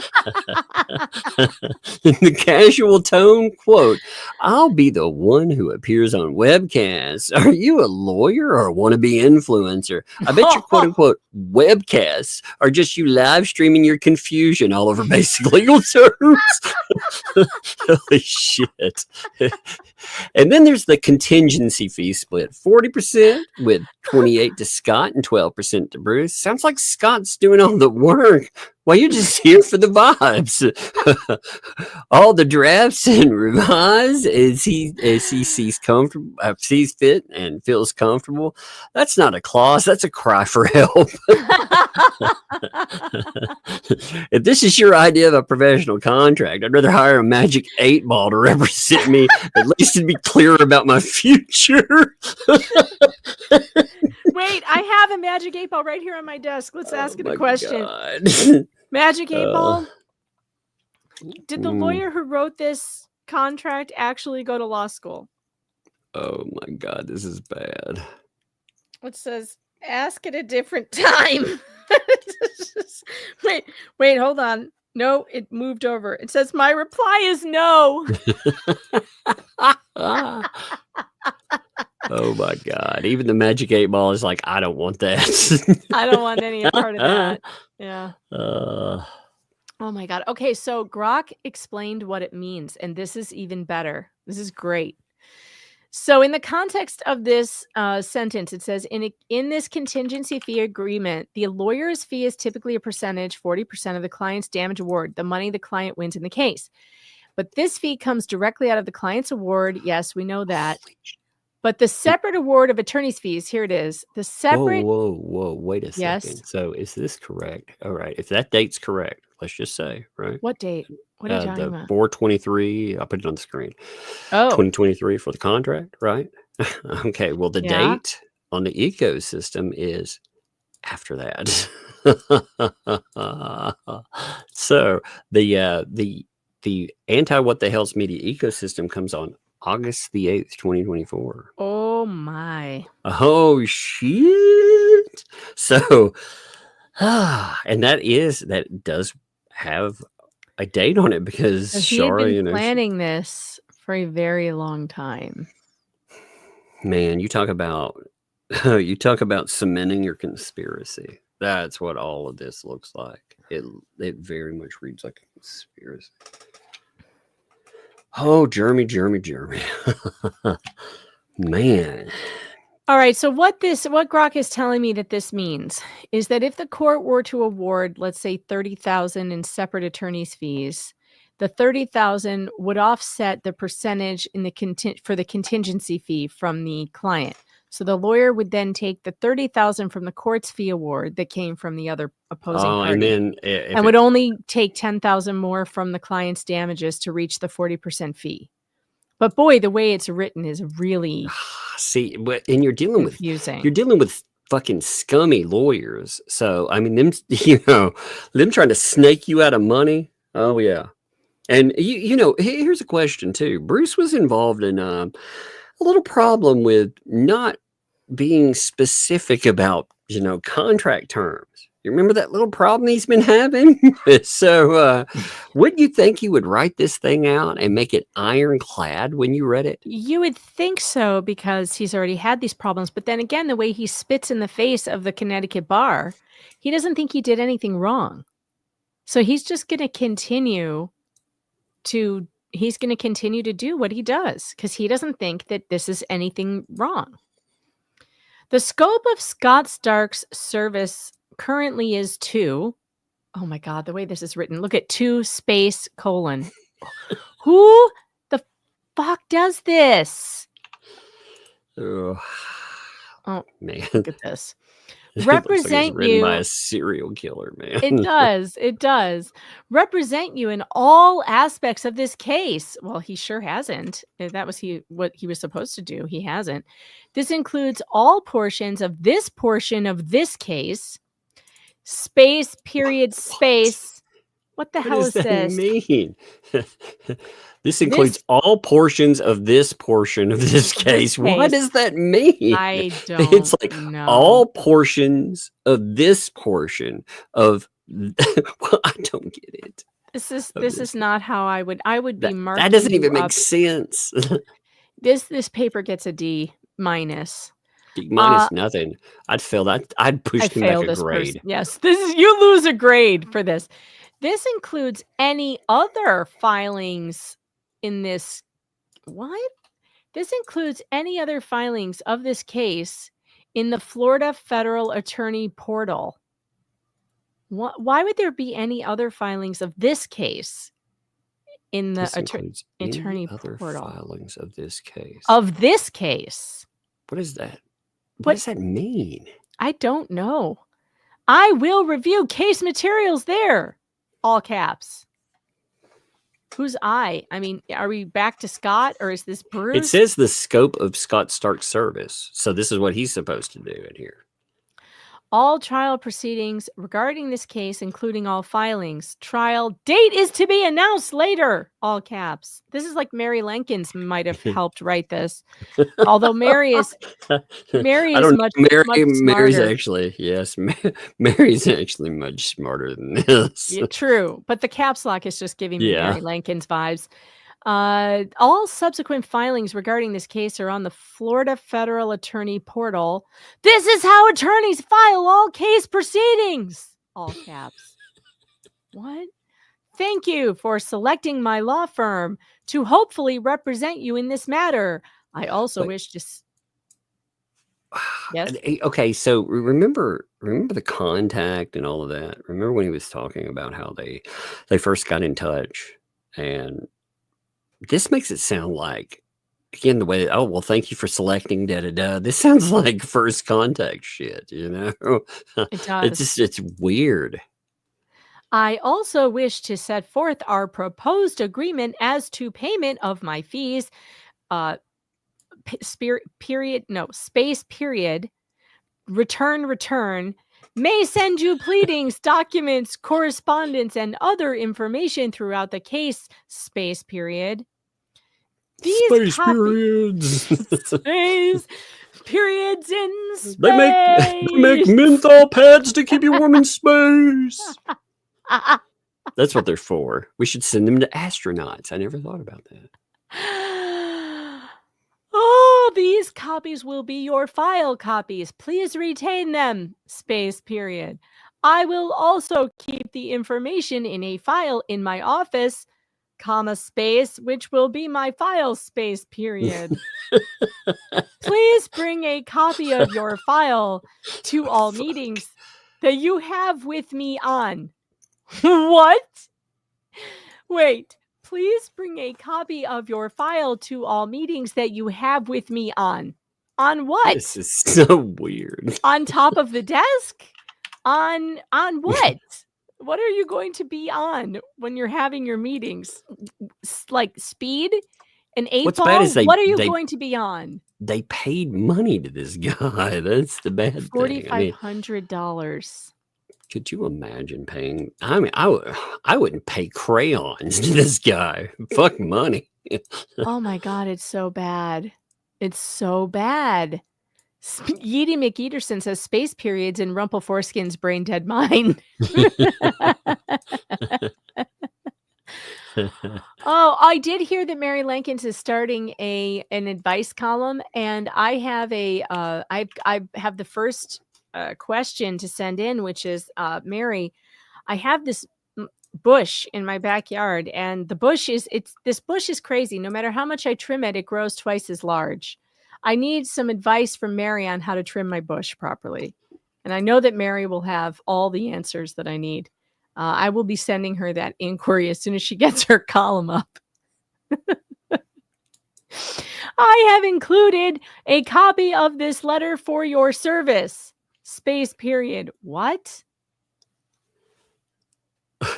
the casual tone, quote, I'll be the one who appears on webcasts. Are you a lawyer or a wannabe influencer? I bet your quote unquote webcasts are just you live streaming your confusion all over basic legal terms. Holy shit. And then there's the contingency fee split, 40% with 28 to Scott and 12% to Bruce. Sounds like Scott's doing all the work while you're just here for the vibes. All the drafts and revise as he sees comfortable, sees fit and feels comfortable. That's not a clause. That's a cry for help. If this is your idea of a professional contract, I'd rather hire a magic 8-ball to represent me. At least to be clear about my future. Wait, I have a magic 8-ball right here on my desk. Let's ask it a question. God. Magic 8-ball. Did the lawyer who wrote this contract actually go to law school? Oh my God, this is bad. It says, ask at a different time. Wait, hold on. No, it moved over. It says, my reply is no. Oh my God. Even the magic 8-ball is like, I don't want that. I don't want any part of that. Yeah. Oh my God. Okay, so Grok explained what it means, and this is even better. This is great. So in the context of this sentence, it says, in this contingency fee agreement, the lawyer's fee is typically a percentage, 40% of the client's damage award, the money the client wins in the case. But this fee comes directly out of the client's award. Yes, we know that. But the separate award of attorney's fees, here it is. The separate... Whoa, wait a Yes. second. So is this correct? All right. If that date's correct, let's just say, right? What date? What are you talking The about? 4/23, I'll put it on the screen. Oh, 2023 for the contract, right? Okay, well, the Yeah. date on the ecosystem is after that. So the anti what the hell's media ecosystem comes on August the 8th, 2024. oh my. Oh shit. So and that does have a date on it because So he had Shara, been planning this for a very long time. man, you talk about cementing your conspiracy. That's what all of this looks like. It very much reads like a conspiracy. Oh, Jeremy. Man. All right. So what Grok is telling me that this means is that if the court were to award, let's say, $30,000 in separate attorney's fees, the $30,000 would offset the percentage in the for the contingency fee from the client. So the lawyer would then take the $30,000 from the court's fee award that came from the other opposing party, and then and would only take $10,000 more from the client's damages to reach the 40% fee. But boy, the way it's written is really and you're dealing confusing. You're dealing with fucking scummy lawyers. So I mean, them trying to snake you out of money. Oh yeah, and here's a question too. Bruce was involved in a little problem with not being specific about contract terms. You remember that little problem he's been having? So wouldn't you think he would write this thing out and make it ironclad when you read it? You would think so, because he's already had these problems. But then again, the way he spits in the face of the Connecticut bar, he doesn't think he did anything wrong. So he's just going to continue to do what he does, because he doesn't think that this is anything wrong. The scope of Scott Stark's service currently is to, oh my God, the way this is written, look at 2 space colon. Who the fuck does this? Oh man, Look at this. It looks like it's Represent written you. by a serial killer, man. It does. Represent you in all aspects of this case. Well, he sure hasn't. If that was what he was supposed to do, he hasn't. This includes all portions of this portion of this case. Space, period, space. What the hell is What this? does that mean? This includes all portions of this portion of this case. What does that mean? I don't It's like know. all portions of this portion of well, I don't get it. This is not how I would be marking. That doesn't even you make up. sense. This paper gets a D-. D- nothing. I'd fail that. I'd push him back a grade. Yes, you lose a grade for this. This includes any other filings in this. What? This includes any other filings of this case in the Florida Federal Attorney Portal. Why would there be any other filings of this case in the attorney portal? Filings of this case. Of this case. What is that? What does that mean? I don't know. I will review case materials there. All caps. Who's I? I mean, are we back to Scott, or is this Bruce? It says the scope of Scott Stark's service. So this is what he's supposed to do in here. All trial proceedings regarding this case, including all filings. Trial date is to be announced later. All caps. This is like Mary Lenkins might have helped write this. Although Mary is much Mary's smarter. actually, yes, Mary's actually much smarter than this. Yeah, true, but the caps lock is just giving me Yeah. Mary Lenkins vibes. All subsequent filings regarding this case are on the Florida Federal Attorney Portal. This is how attorneys file all case proceedings. All caps. What? Thank you for selecting my law firm to hopefully represent you in this matter. I also Wait. wish to. Yes. Okay, so remember the contact and all of that. Remember when he was talking about how they first got in touch, and this makes it sound like, again, the way, oh well, thank you for selecting da da da. This sounds like first contact shit, you know? It does. It's weird. I also wish to set forth our proposed agreement as to payment of my fees. Space period. Return. May send you pleadings, documents, correspondence, and other information throughout the case. Space period. These Space periods. Space periods in space. They make menthol pads to keep you warm in space. That's what they're for. We should send them to astronauts. I never thought about that. Oh, these copies will be your file copies. Please retain them. Space period. I will also keep the information in a file in my office, comma space, which will be my file space period. Please bring a copy of your file to all meetings that you have with me on. What? Wait. Please bring a copy of your file to all meetings that you have with me on. On what? This is so weird. On top of the desk? On what? What are you going to be on when you're having your meetings? Like speed? An 8 What's ball? bad is What are you going to be on? They paid money to this guy. That's the bad thing. $4,500. Could you imagine paying? I mean, I wouldn't pay crayons to this guy. Fuck money. Oh my God, it's so bad. It's so bad. Yeety McEaterson says space periods in Rumpleforeskin's brain dead mind. Oh, I did hear that Mary Lankins is starting an advice column, and I have I have the first question to send in, which is, Mary, I have this bush in my backyard, and this bush is crazy. No matter how much I trim it, it grows twice as large. I need some advice from Mary on how to trim my bush properly. And I know that Mary will have all the answers that I need. I will be sending her that inquiry as soon as she gets her column up. I have included a copy of this letter for your service. Space period. What?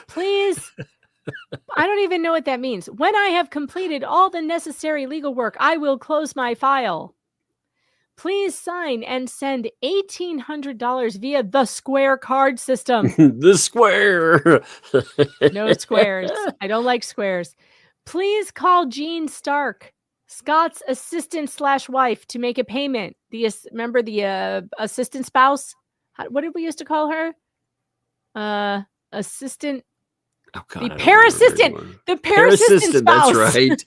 Please. I don't even know what that means. When I have completed all the necessary legal work, I will close my file. Please sign and send $1,800 via the Square card system. The Square. No squares. I don't like squares. Please call Jean Stark, Scott's assistant / wife, to make a payment. Remember the assistant spouse? What did we used to call her? Assistant. Oh God, the parassistant. The parassistant spouse. That's right.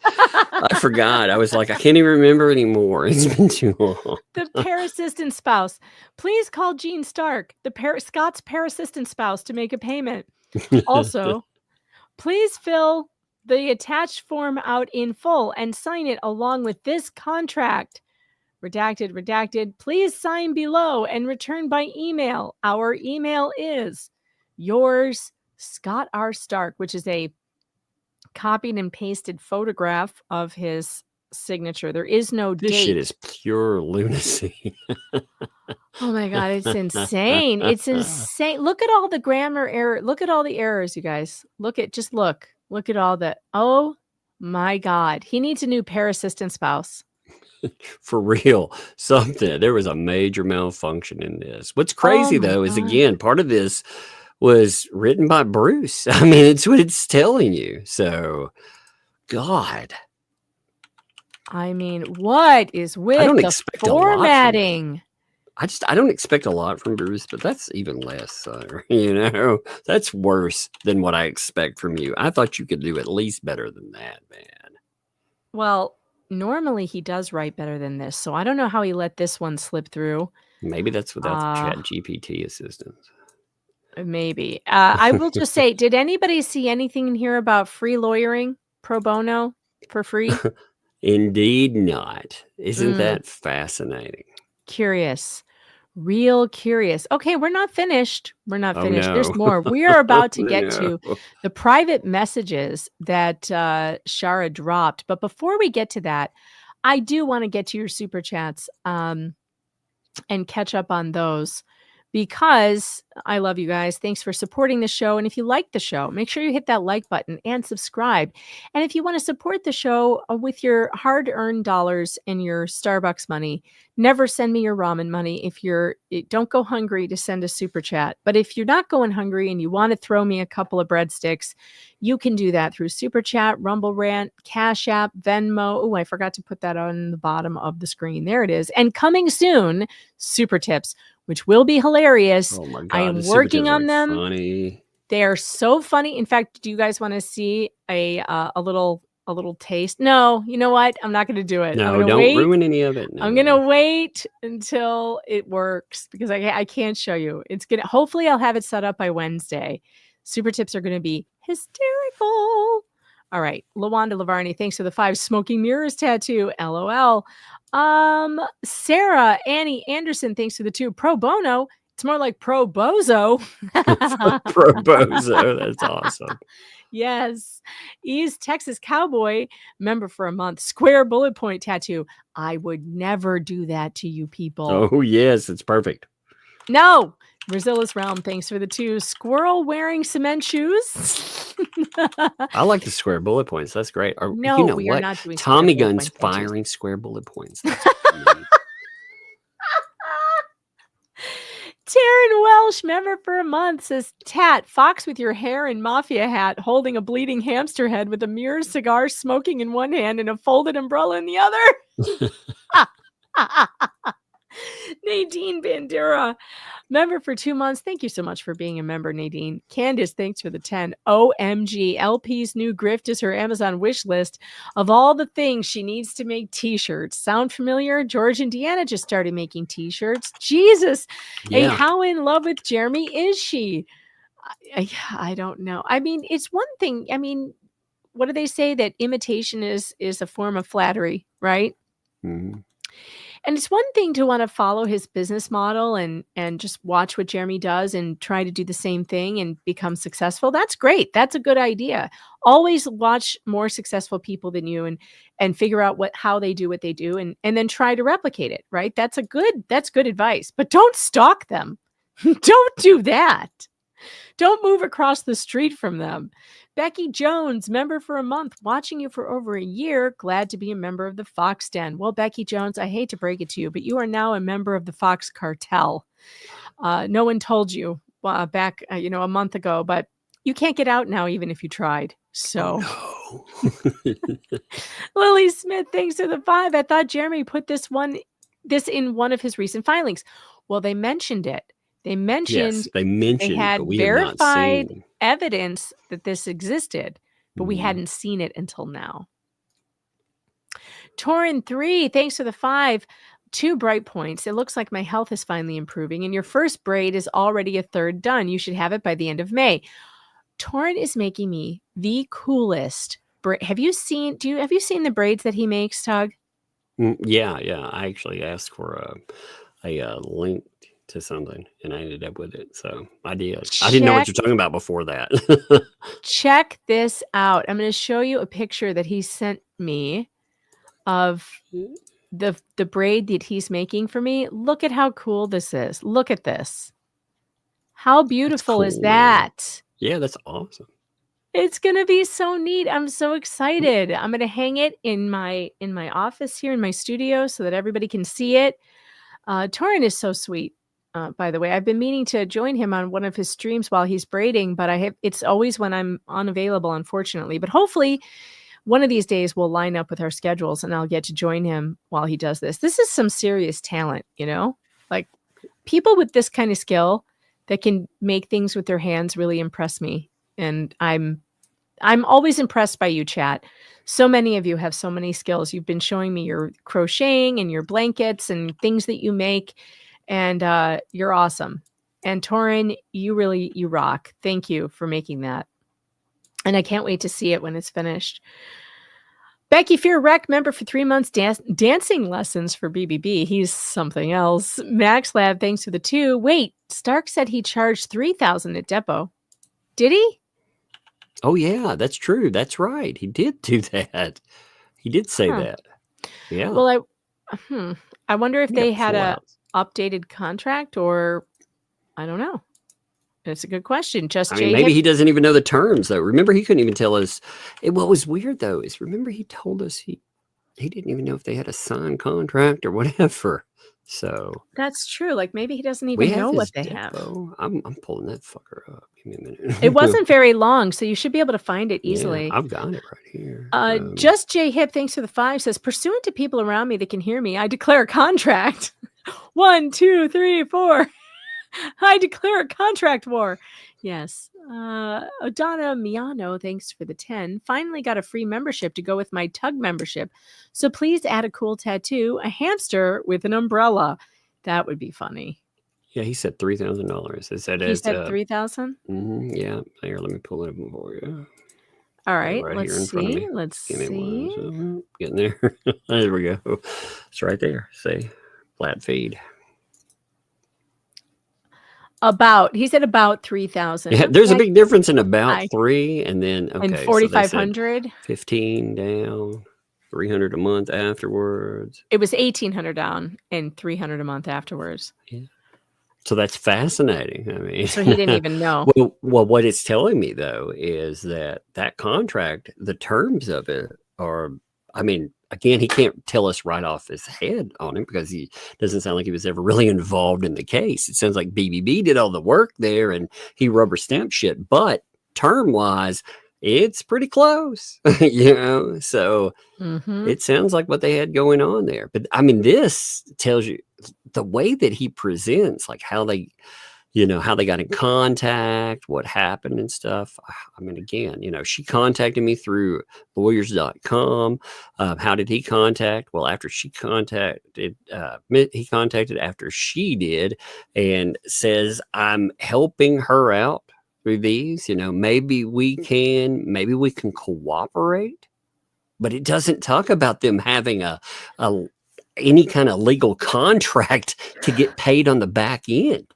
I forgot. I was like, I can't even remember anymore. It's been too long. The parassistant spouse. Please call Jean Stark, Scott's parassistant spouse, to make a payment. Also, please fill the attached form out in full and sign it along with this contract. Redacted. Please sign below and return by email. Our email is yours, Scott R. Stark, which is a copied and pasted photograph of his signature. There is no date. This shit is pure lunacy. Oh my God, it's insane. It's insane. Look at all the grammar error. Look at all the errors, you guys. Look at all the, oh my God. He needs a new parassistant spouse. For real. There was a major malfunction in this. What's crazy though is, again, part of this was written by Bruce. I mean, it's what it's telling you. So, God. I mean, what is with the formatting? I don't expect a lot from Bruce, but that's even less. That's worse than what I expect from you. I thought you could do at least better than that, man. Well, normally he does write better than this, so I don't know how he let this one slip through. Maybe that's without the Chat GPT assistant. Maybe. I will just say, did anybody see anything in here about free lawyering pro bono for free? Indeed not. Isn't Mm. that fascinating? Curious. Real curious. Okay, we're not finished. We're not Oh, finished. no. There's more. We are about to get No. to the private messages that Shara dropped. But before we get to that, I do want to get to your super chats and catch up on those because I love you guys. Thanks for supporting the show. And if you like the show, make sure you hit that like button and subscribe. And if you want to support the show with your hard-earned dollars and your Starbucks money, never send me your ramen money. Don't go hungry to send a super chat. But if you're not going hungry and you want to throw me a couple of breadsticks, you can do that through super chat, Rumble Rant, Cash App, Venmo. Oh, I forgot to put that on the bottom of the screen. There it is. And coming soon, super tips, which will be hilarious. Oh, my God. I am the super working tips on are them. Funny. They are so funny. In fact, do you guys want to see a little taste? No, you know what? I'm not going to do it. I'm No, gonna don't wait. ruin any of it. I'm No. gonna wait until it works because I can't show you. Hopefully I'll have it set up by Wednesday. Super tips are gonna be hysterical. All right, Lawanda Lavarni, thanks for the 5 smoking mirrors tattoo. LOL. Sarah Annie Anderson, thanks for the 2 pro bono. It's more like pro bozo. Pro bozo. That's awesome. Yes. East Texas Cowboy, member for a month, square bullet point tattoo. I would never do that to you people. Oh, yes. It's perfect. No. Brazil's Realm, thanks for the 2 squirrel wearing cement shoes. I like the square bullet points. That's great. Or, No, you know we are what? not doing square Tommy bullet guns point tattoos. firing square bullet points. That's neat. Taryn Welsh, member for a month, says, Tat, fox with your hair and mafia hat, holding a bleeding hamster head with a mirror cigar smoking in one hand and a folded umbrella in the other. Nadine Bandera, member for 2 months. Thank you so much for being a member, Nadine. Candace, thanks for the 10. OMG, LP's new grift is her Amazon wish list of all the things she needs to make t-shirts. Sound familiar? George and Deanna just started making t-shirts. Jesus. Hey, Yeah. how in love with Jeremy is she? I don't know. I mean, it's one thing. I mean, what do they say? That imitation is a form of flattery, right? Mhm. And it's one thing to want to follow his business model and just watch what Jeremy does and try to do the same thing and become successful. That's great. That's a good idea. Always watch more successful people than you and figure out how they do what they do and then try to replicate it, right? That's good advice. But don't stalk them. Don't do that. Don't move across the street from them. Becky Jones, member for a month, watching you for over a year. Glad to be a member of the Fox Den. Well, Becky Jones, I hate to break it to you, but you are now a member of the Fox Cartel. No one told you back, a month ago, but you can't get out now, even if you tried. So, Oh, no. Lily Smith, thanks for the 5. I thought Jeremy put this in one of his recent filings. Well, they mentioned it. They mentioned Yes, they mentioned, they had but we have not verified seen. evidence that this existed, but we hadn't seen it until now. Torin 3, thanks for the 5. 2 bright points. It looks like my health is finally improving, and your first braid is already a third done. You should have it by the end of May. Torin is making me the coolest. Have you seen the braids that he makes, Tug? Yeah. I actually asked for a link to something and I ended up with it. So I did. I didn't know what you're talking about before that. Check this out. I'm going to show you a picture that he sent me of the braid that he's making for me. Look at how cool this is. Look at this. How beautiful is that? Yeah, that's awesome. It's going to be so neat. I'm so excited. I'm going to hang it in my office here in my studio so that everybody can see it. Torin is so sweet. By the way, I've been meaning to join him on one of his streams while he's braiding, but it's always when I'm unavailable, unfortunately. But hopefully one of these days we'll line up with our schedules and I'll get to join him while he does this. This is some serious talent, like people with this kind of skill that can make things with their hands really impress me. And I'm always impressed by you, chat. So many of you have so many skills. You've been showing me your crocheting and your blankets and things that you make. And you're awesome. And Torin, you rock. Thank you for making that. And I can't wait to see it when it's finished. Becky Fear Rec member for 3 months, dancing lessons for BBB. He's something else. Max Lab, thanks for the 2. Wait, Stark said he charged $3,000 at Depot. Did he? Oh yeah, that's true. That's right. He did do that. He did say that. Yeah. Well, I wonder if We they got had a pullouts. updated contract, or I don't know. That's a good question. Just I mean, maybe he doesn't even know the terms though. Remember, he couldn't even tell us. What was weird though is, remember, he told us he didn't even know if they had a signed contract or whatever. So That's true. Like, maybe he doesn't we even know have what his they have. Depot. I'm pulling that fucker up. Give me a minute. It wasn't very long, so you should be able to find it Yeah, easily. I've got it right here. Just J Hip, thanks for the 5, says, pursuant to people around me that can hear me, I declare a contract. 1, 2, 3, 4. I declare a contract war. Yes. Donna Miano, thanks for the 10. Finally got a free membership to go with my Tug membership. So please add a cool tattoo, a hamster with an umbrella. That would be funny. Yeah, he said $3,000. He said He said 3,000? Yeah. Here, let me pull it up for you. All right, Right let's here in front of see. me. Let's Give me see. 1 second. Getting there. There we go. It's right there. See, flat feed. He said about 3,000. Yeah, there's a big difference in about 3 and then and okay, 4,500. 15 down, 300 a month afterwards. It was 1,800 down and 300 a month afterwards. Yeah. So that's fascinating. I mean, So he didn't even know. Well, what it's telling me though is that contract, the terms of it are, I mean, again, he can't tell us right off his head on it because he doesn't sound like he was ever really involved in the case. It sounds like BBB did all the work there and he rubber stamped shit. But term wise, it's pretty close, So it sounds like what they had going on there. But I mean, this tells you the way that he presents, like how they got in contact, what happened and stuff. I mean, again, she contacted me through lawyers.com. How did he contact? Well, after she contacted, he contacted after she did and says, I'm helping her out through these, maybe we can cooperate, but it doesn't talk about them having any kind of legal contract to get paid on the back end.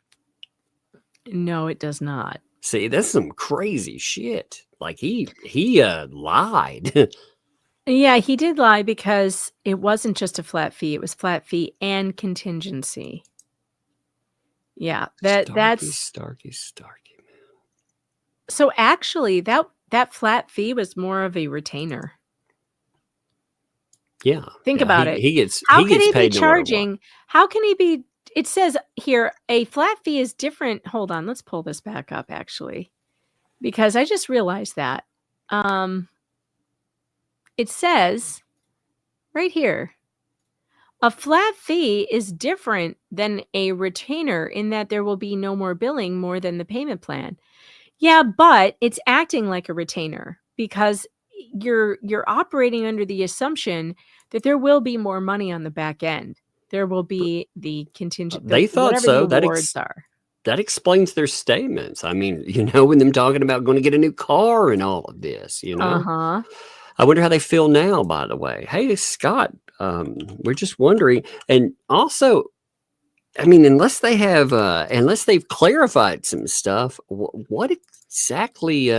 No, it does not. See, that's some crazy shit. Like he lied. Yeah, he did lie because it wasn't just a flat fee. It was flat fee and contingency. Yeah, that's Starky, man. So actually, that flat fee was more of a retainer. Yeah. Think about it. He gets How he can gets he paid be no matter charging? what. How can he be? It says here a flat fee is different. Hold on, let's pull this back up actually, because I just realized that. It says right here, a flat fee is different than a retainer in that there will be no more billing more than the payment plan. Yeah, but it's acting like a retainer because you're operating under the assumption that there will be more money on the back end. There will be the contingent. They thought so. The rewards are. That explains their statements. I mean, when them talking about going to get a new car and all of this, Uh-huh. I wonder how they feel now, by the way. Hey, Scott, we're just wondering. And also, I mean, unless they've clarified some stuff, what exactly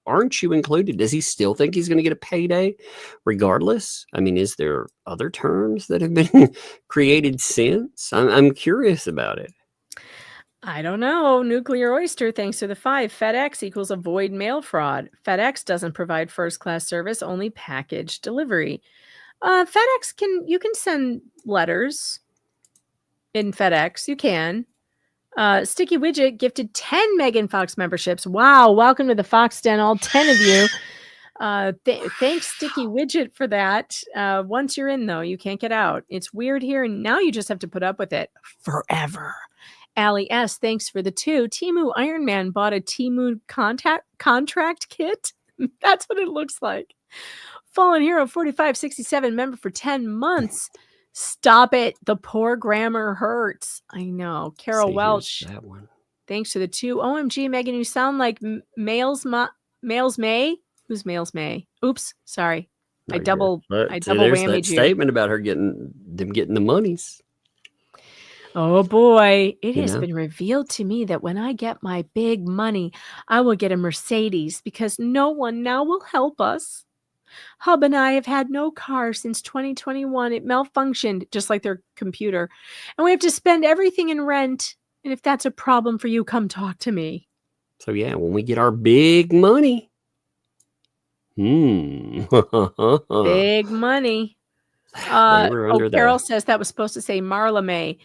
aren't you included? Does he still think he's going to get a payday regardless? I mean, is there other terms that have been created since? I'm curious about it. I don't know. Nuclear Oyster, thanks to the 5. FedEx equals avoid mail fraud. FedEx doesn't provide first-class service, only package delivery. FedEx you can send letters in FedEx. You can. Sticky Widget gifted 10 Megan Fox memberships. Wow. Welcome to the Fox Den, all 10 of you. Thanks, Sticky Widget, for that. Once you're in, though, you can't get out. It's weird here, and now you just have to put up with it forever. Allie S., thanks for the 2. Timu Iron Man bought a Timu contract kit. That's what it looks like. Fallen Hero 4567 member for 10 months. Stop it. The poor grammar hurts. I know. Carol Welch. That one. Thanks to the 2. OMG, Megan, you sound like Males May. Who's Males May? Oops, sorry. I double there's that whammied you. statement about her getting the monies. Oh boy, it You has know? been revealed to me that when I get my big money, I will get a Mercedes because no one now will help us. Hub and I have had no car since 2021. It malfunctioned, just like their computer. And we have to spend everything in rent. And if that's a problem for you, come talk to me. So yeah, when we get our big money. Big Big money. They were under Carol says that was supposed to say Marla May.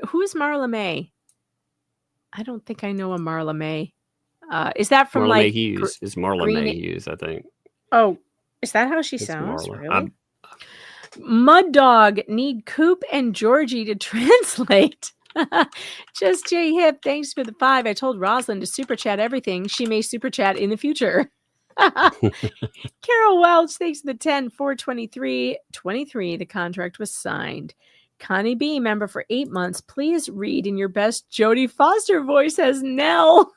Who is Marla May? I don't think I know a Marla May. Is that from Marla like May Hughes. It's Marla May Hughes, I think. Oh, is that how she It's sounds? Marla. Really? Mud Dog need Coop and Georgie to translate. Just J Hip, thanks for the 5. I told Rosalind to super chat everything. She may super chat in the future. Carol Welch, thanks for the 10. 4/23/23. The contract was signed. Connie B, member for 8 months. Please read in your best Jodie Foster voice as Nell.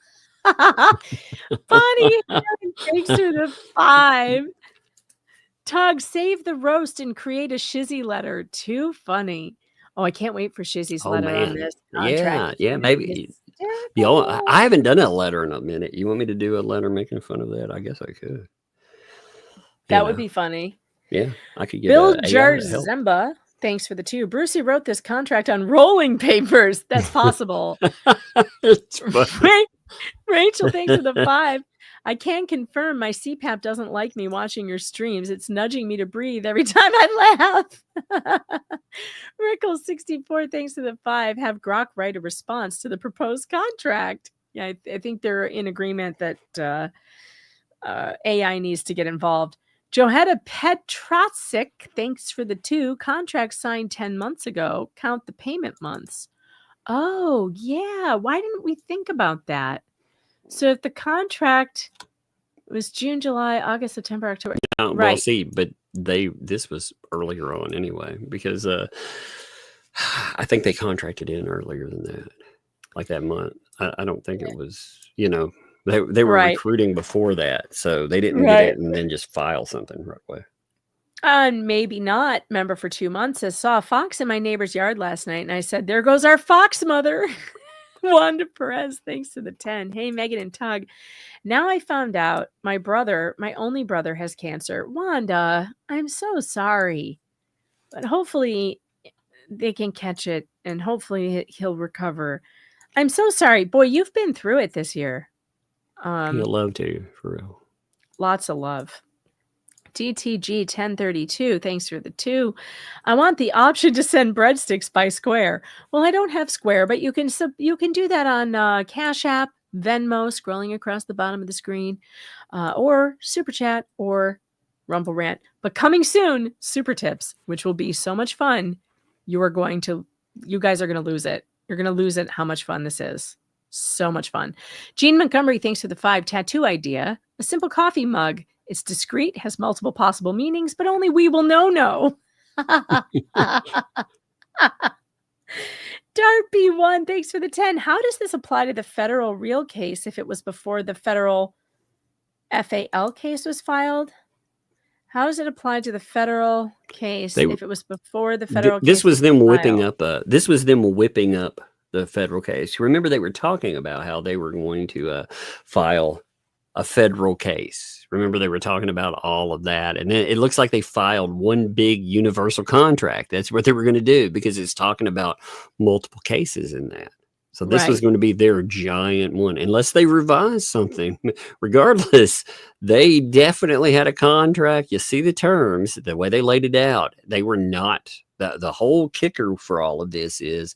Bonnie, thanks for the 5. Tug, save the roast and create a Shizzy letter. Too funny. Oh, I can't wait for Shizzy's letter on this contract. Yeah, maybe. I haven't done a letter in a minute. You want me to do a letter making fun of that? I guess I could. That would be funny. Yeah, I could get Bill Jarzemba, thanks for the 2. Brucey wrote this contract on rolling papers. That's possible. Rachel, thanks for the 5. I can confirm my CPAP doesn't like me watching your streams. It's nudging me to breathe every time I laugh. Rickles64, thanks for the 5. Have Grok write a response to the proposed contract. Yeah, I think they're in agreement that AI needs to get involved. Johetta Petrasic, thanks for the 2. Contract signed 10 months ago. Count the payment months. Oh, yeah. Why didn't we think about that? So if the contract was June, July, August, September, October. Right. Well, see, but this was earlier on anyway, because I think they contracted in earlier than that, like that month. I don't think it was, they were recruiting before that. So they didn't get it and then just file something right away. Maybe not. Member for 2 months. I saw a fox in my neighbor's yard last night and I said, there goes our fox mother. Wanda Perez, thanks to the 10. Hey, Megan and Tug. Now I found out my only brother has cancer. Wanda, I'm so sorry. But hopefully they can catch it and hopefully he'll recover. I'm so sorry. Boy, you've been through it this year. You'll love to, for real. Lots of love. DTG 1032, thanks for the 2. I want the option to send breadsticks by Square. Well, I don't have Square, but you can do that on Cash App, Venmo, scrolling across the bottom of the screen, or Super Chat or Rumble Rant. But coming soon, Super Tips, which will be so much fun. You guys are going to lose it. You're going to lose it how much fun this is. So much fun. Jean Montgomery, thanks for the 5. Tattoo idea. A simple coffee mug. It's discreet, has multiple possible meanings, but only we will know. Darby1, thanks for the 10. How does this apply to the federal real case if it was before the federal FAL case was filed? How does it apply to the federal case if it was before the federal case? This was them whipping up the federal case. Remember, they were talking about how they were going to file a federal case. Remember, they were talking about all of that. And then it looks like they filed one big universal contract. That's what they were going to do because it's talking about multiple cases in that. So this was going to be their giant one, unless they revised something. Regardless, they definitely had a contract. You see the terms, the way they laid it out. They were not, the whole kicker for all of this is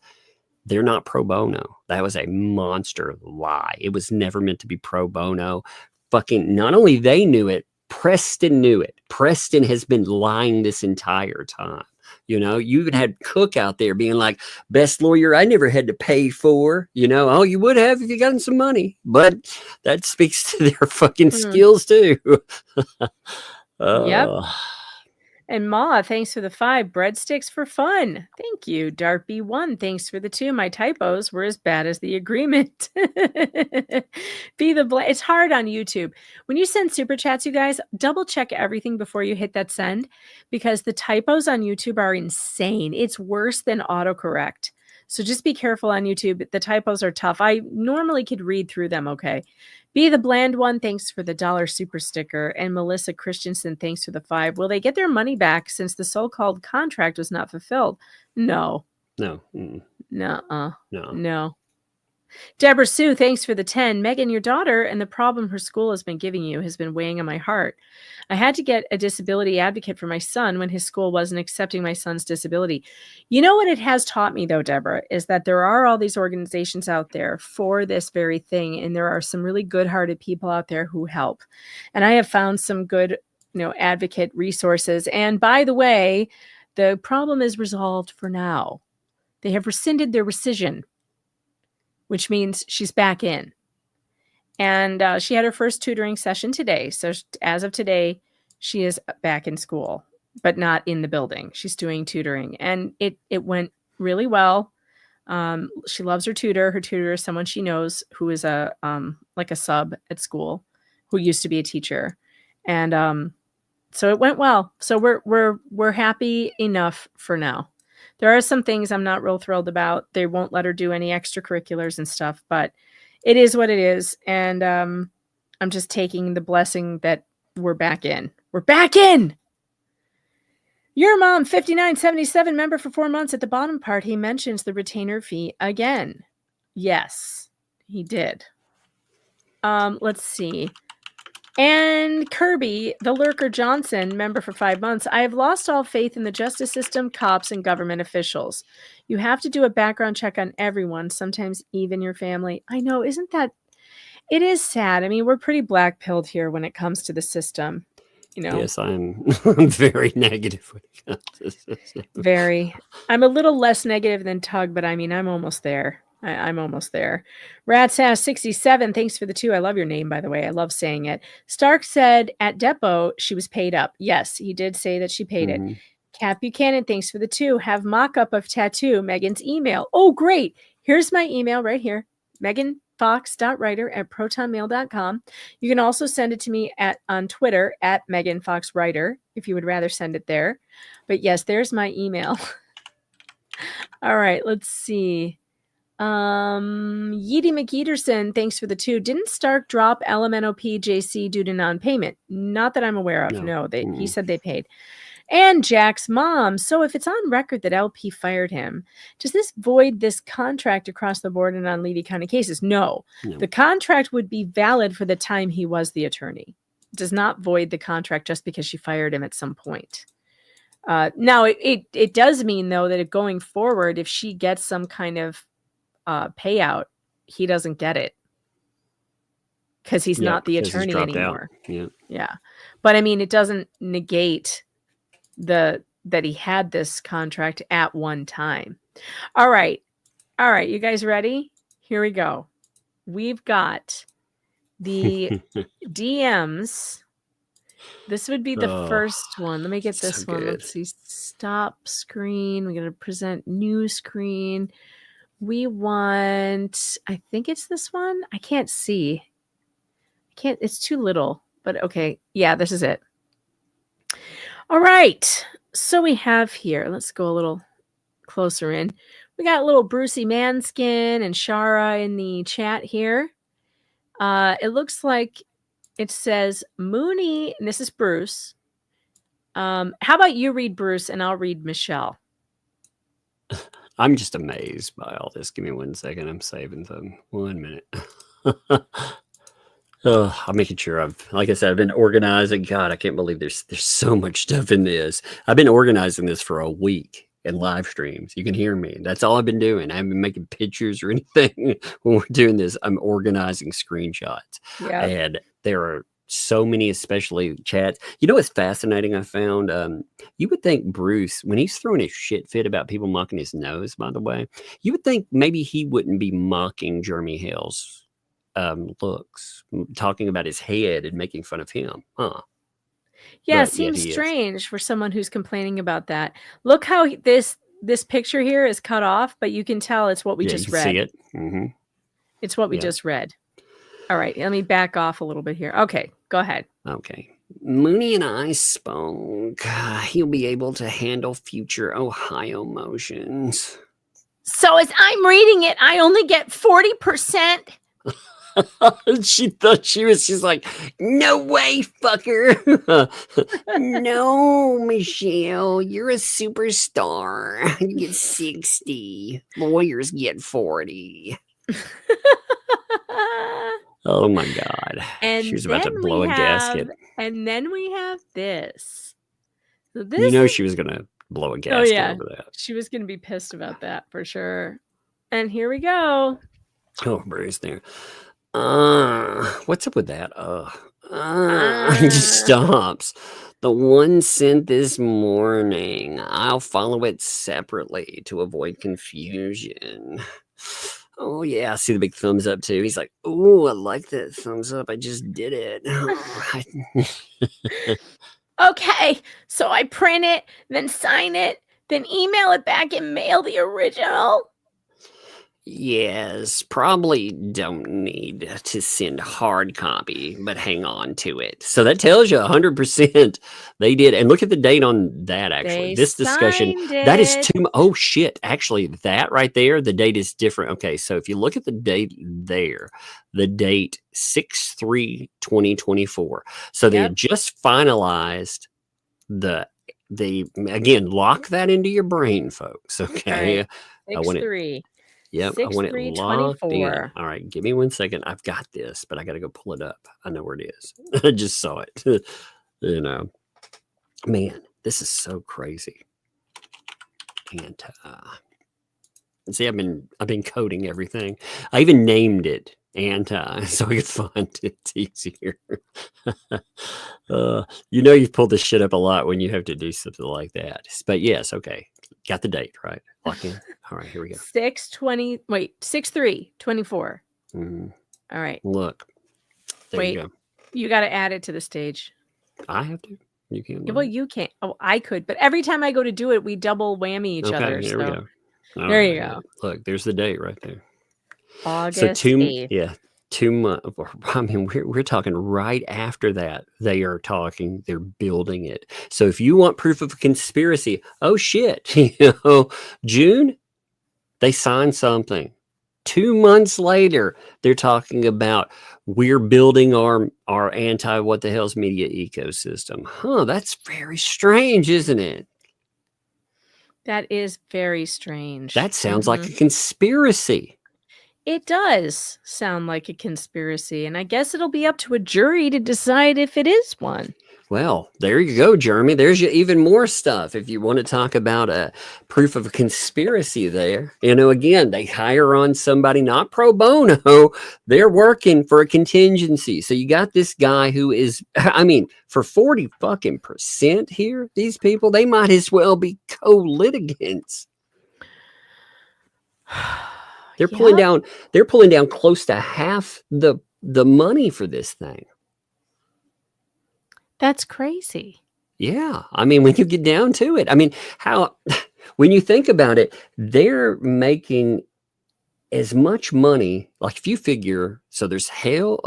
they're not pro bono. That was a monster lie. It was never meant to be pro bono. Fucking, not only they knew it, Preston knew it. Preston has been lying this entire time. You even had Cook out there being like, best lawyer I never had to pay for. Oh, you would have if you gotten some money. But that speaks to their fucking skills too. Yep. And Ma, thanks for the 5. Breadsticks for fun. Thank you. Dart B1, thanks for the 2. My typos were as bad as the agreement. It's hard on YouTube. When you send super chats, you guys, double check everything before you hit that send, because the typos on YouTube are insane. It's worse than autocorrect. So just be careful on YouTube. The typos are tough. I normally could read through them okay. Be the Bland One, thanks for the $1 super sticker. And Melissa Christensen, thanks for the 5. Will they get their money back since the so-called contract was not fulfilled? No. No. No. Deborah Sue, thanks for the 10. Megan, your daughter and the problem her school has been giving you has been weighing on my heart. I had to get a disability advocate for my son when his school wasn't accepting my son's disability. You know what it has taught me, though, Deborah, is that there are all these organizations out there for this very thing, and there are some really good-hearted people out there who help. And I have found some good, advocate resources. And by the way, the problem is resolved for now. They have rescinded their rescission, which means she's back in. And she had her first tutoring session today. So as of today, she is back in school, but not in the building. She's doing tutoring. And it went really well. She loves her tutor. Her tutor is someone she knows who is a sub at school, who used to be a teacher. And so it went well. So we're happy enough for now. There are some things I'm not real thrilled about. They won't let her do any extracurriculars and stuff, but it is what it is. And I'm just taking the blessing that we're back in. We're back in. Your mom, 5977, member for 4 months. At the bottom part, he mentions the retainer fee again. Yes, he did. Let's see. And Kirby, the Lurker Johnson, member for 5 months. I have lost all faith in the justice system, cops, and government officials. You have to do a background check on everyone, sometimes even your family. I know, isn't that... It is sad. I mean, we're pretty black-pilled here when it comes to the system. Yes, I'm very negative when it comes to the system. Very. I'm a little less negative than Tug, but I mean, I'm almost there. I'm almost there. Ratsass 67, thanks for the 2. I love your name, by the way. I love saying it. Stark said at Depot she was paid up. Yes, he did say that she paid it. Kat Buchanan, thanks for the 2. Have mock-up of tattoo. Megan's email. Oh, great. Here's my email right here. meganfox.writer@protonmail.com. You can also send it to me on Twitter @meganfoxwriter if you would rather send it there. But yes, there's my email. All right, let's see. Yeedy McEaterson, thanks for the 2. Didn't Stark drop LMNOP JC due to non-payment? Not that I'm aware of. No, he said they paid. And Jack's mom. So if it's on record that LP fired him, does this void this contract across the board and on Levy County cases? No. The contract would be valid for the time he was the attorney. It does not void the contract just because she fired him at some point. Now, it does mean, though, that going forward, if she gets some kind of payout, he doesn't get it because he's not the attorney anymore. Yeah. But I mean, it doesn't negate that he had this contract at one time. All right, you guys ready? Here we go. We've got the DMs. This would be the first one. Let me get this one. Good. Let's see. Stop screen. We're going to present new screen. We want, I think it's this one. I can't see. It's too little, but okay. Yeah, this is it. All right. So we have here, let's go a little closer in. We got little Brucey Manskin and Shara in the chat here. It looks like it says Mooney, and this is Bruce. How about you read Bruce and I'll read Michelle? I'm just amazed by all this. Give me 1 second. I'm saving them. 1 minute. I'm making sure like I said, I've been organizing. God, I can't believe there's so much stuff in this. I've been organizing this for a week in live streams. You can hear me. That's all I've been doing. I haven't been making pictures or anything when we're doing this. I'm organizing screenshots. Yeah. And there are so many, especially chats. You know what's fascinating I found? You would think Bruce, when he's throwing a shit fit about people mocking his nose, by the way, you would think maybe he wouldn't be mocking Jeremy Hale's looks, talking about his head and making fun of him. Huh? Yeah, but yet seems he is. strange for someone who's complaining about that. Look how this picture here is cut off, but you can tell it's what we Yeah, just you can read. see it. Mm-hmm. It's what we Yeah. just read. All right, let me back off a little bit here. Okay, go ahead. Okay. Mooney and I spoke. He'll be able to handle future Ohio motions. So as I'm reading it, I only get 40%. She thought she's like, no way, fucker. No, Michelle, you're a superstar. You get 60. Lawyers get 40. Oh my God. And She was about to then blow a gasket. And then we have this. So this You know is- she was going to blow a gasket over that. she was going to be pissed about that for sure. And here we go. Oh, Bruce there. What's up with that? It just stops. The one sent this morning. I'll follow it separately to avoid confusion. Oh yeah, I see the big thumbs up too. He's like, oh, I like that thumbs up. I just did it. Okay, so I print it, then sign it, then email it back and mail the original. Yes, probably don't need to send hard copy, but hang on to it. So that tells you 100% they did. And look at the date on that, actually. They This discussion, signed that is it. too, oh shit. Actually, that right there, the date is different. Okay, so if you look at the date there, the date 6/3/2024. So they Yep. had just finalized again, lock that into your brain, folks. Okay. right. I want it. 6/3. Yep, I want it locked in. 6/3/24. All right, give me 1 second. I've got this, but I got to go pull it up. I know where it is. I just saw it. You know, man, this is so crazy. And see, I've been coding everything. I even named it anti, so I could find it easier. You've pulled this shit up a lot when you have to do something like that. But yes, okay, got the date right. Lock in. All right, here we go. 6/3/24. Mhm. All right. Look, there Wait. you go. You got to add it to the stage. I have to. You can't. Well, you can't. Oh, I could, but every time I go to do it, we double whammy each other. There we go. All There you right, go. Look, there's the date right there. August So 8th. 2 months. I mean, we're talking right after that. They're building it. So if you want proof of a conspiracy, oh shit, June, they signed something. 2 months later, they're talking about we're building our anti what the hell's media ecosystem. That's very strange, isn't it? That is very strange. That sounds like a conspiracy. It does sound like a conspiracy, and I guess it'll be up to a jury to decide if it is one. Well, there you go, Jeremy. There's even more stuff. If you want to talk about a proof of a conspiracy there, again, they hire on somebody not pro bono. They're working for a contingency. So you got this guy who is, for 40% here, these people, they might as well be co-litigants. They're pulling down close to half the money for this thing. That's crazy. Yeah. When you get down to it, when you think about it, they're making as much money. Like if you figure, so there's Hale,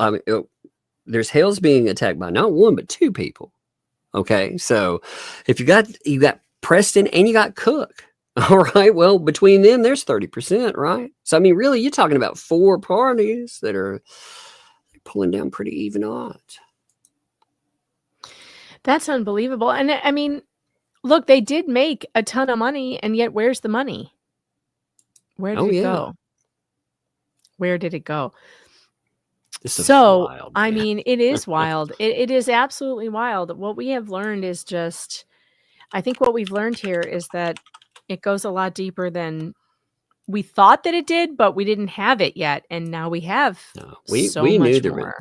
there's Hales being attacked by not one, but two people. Okay. So if you got Preston and you got Cook. All right. Well, between them, there's 30%, right? So, really, you're talking about 4 parties that are pulling down pretty even odds. That's unbelievable. And look, they did make a ton of money, and yet where's the money? Where did it go? Where did it go? This is wild, it is wild. It is absolutely wild. What we have learned is I think what we've learned here is that it goes a lot deeper than we thought that it did, but we didn't have it yet. And now we have we much knew more.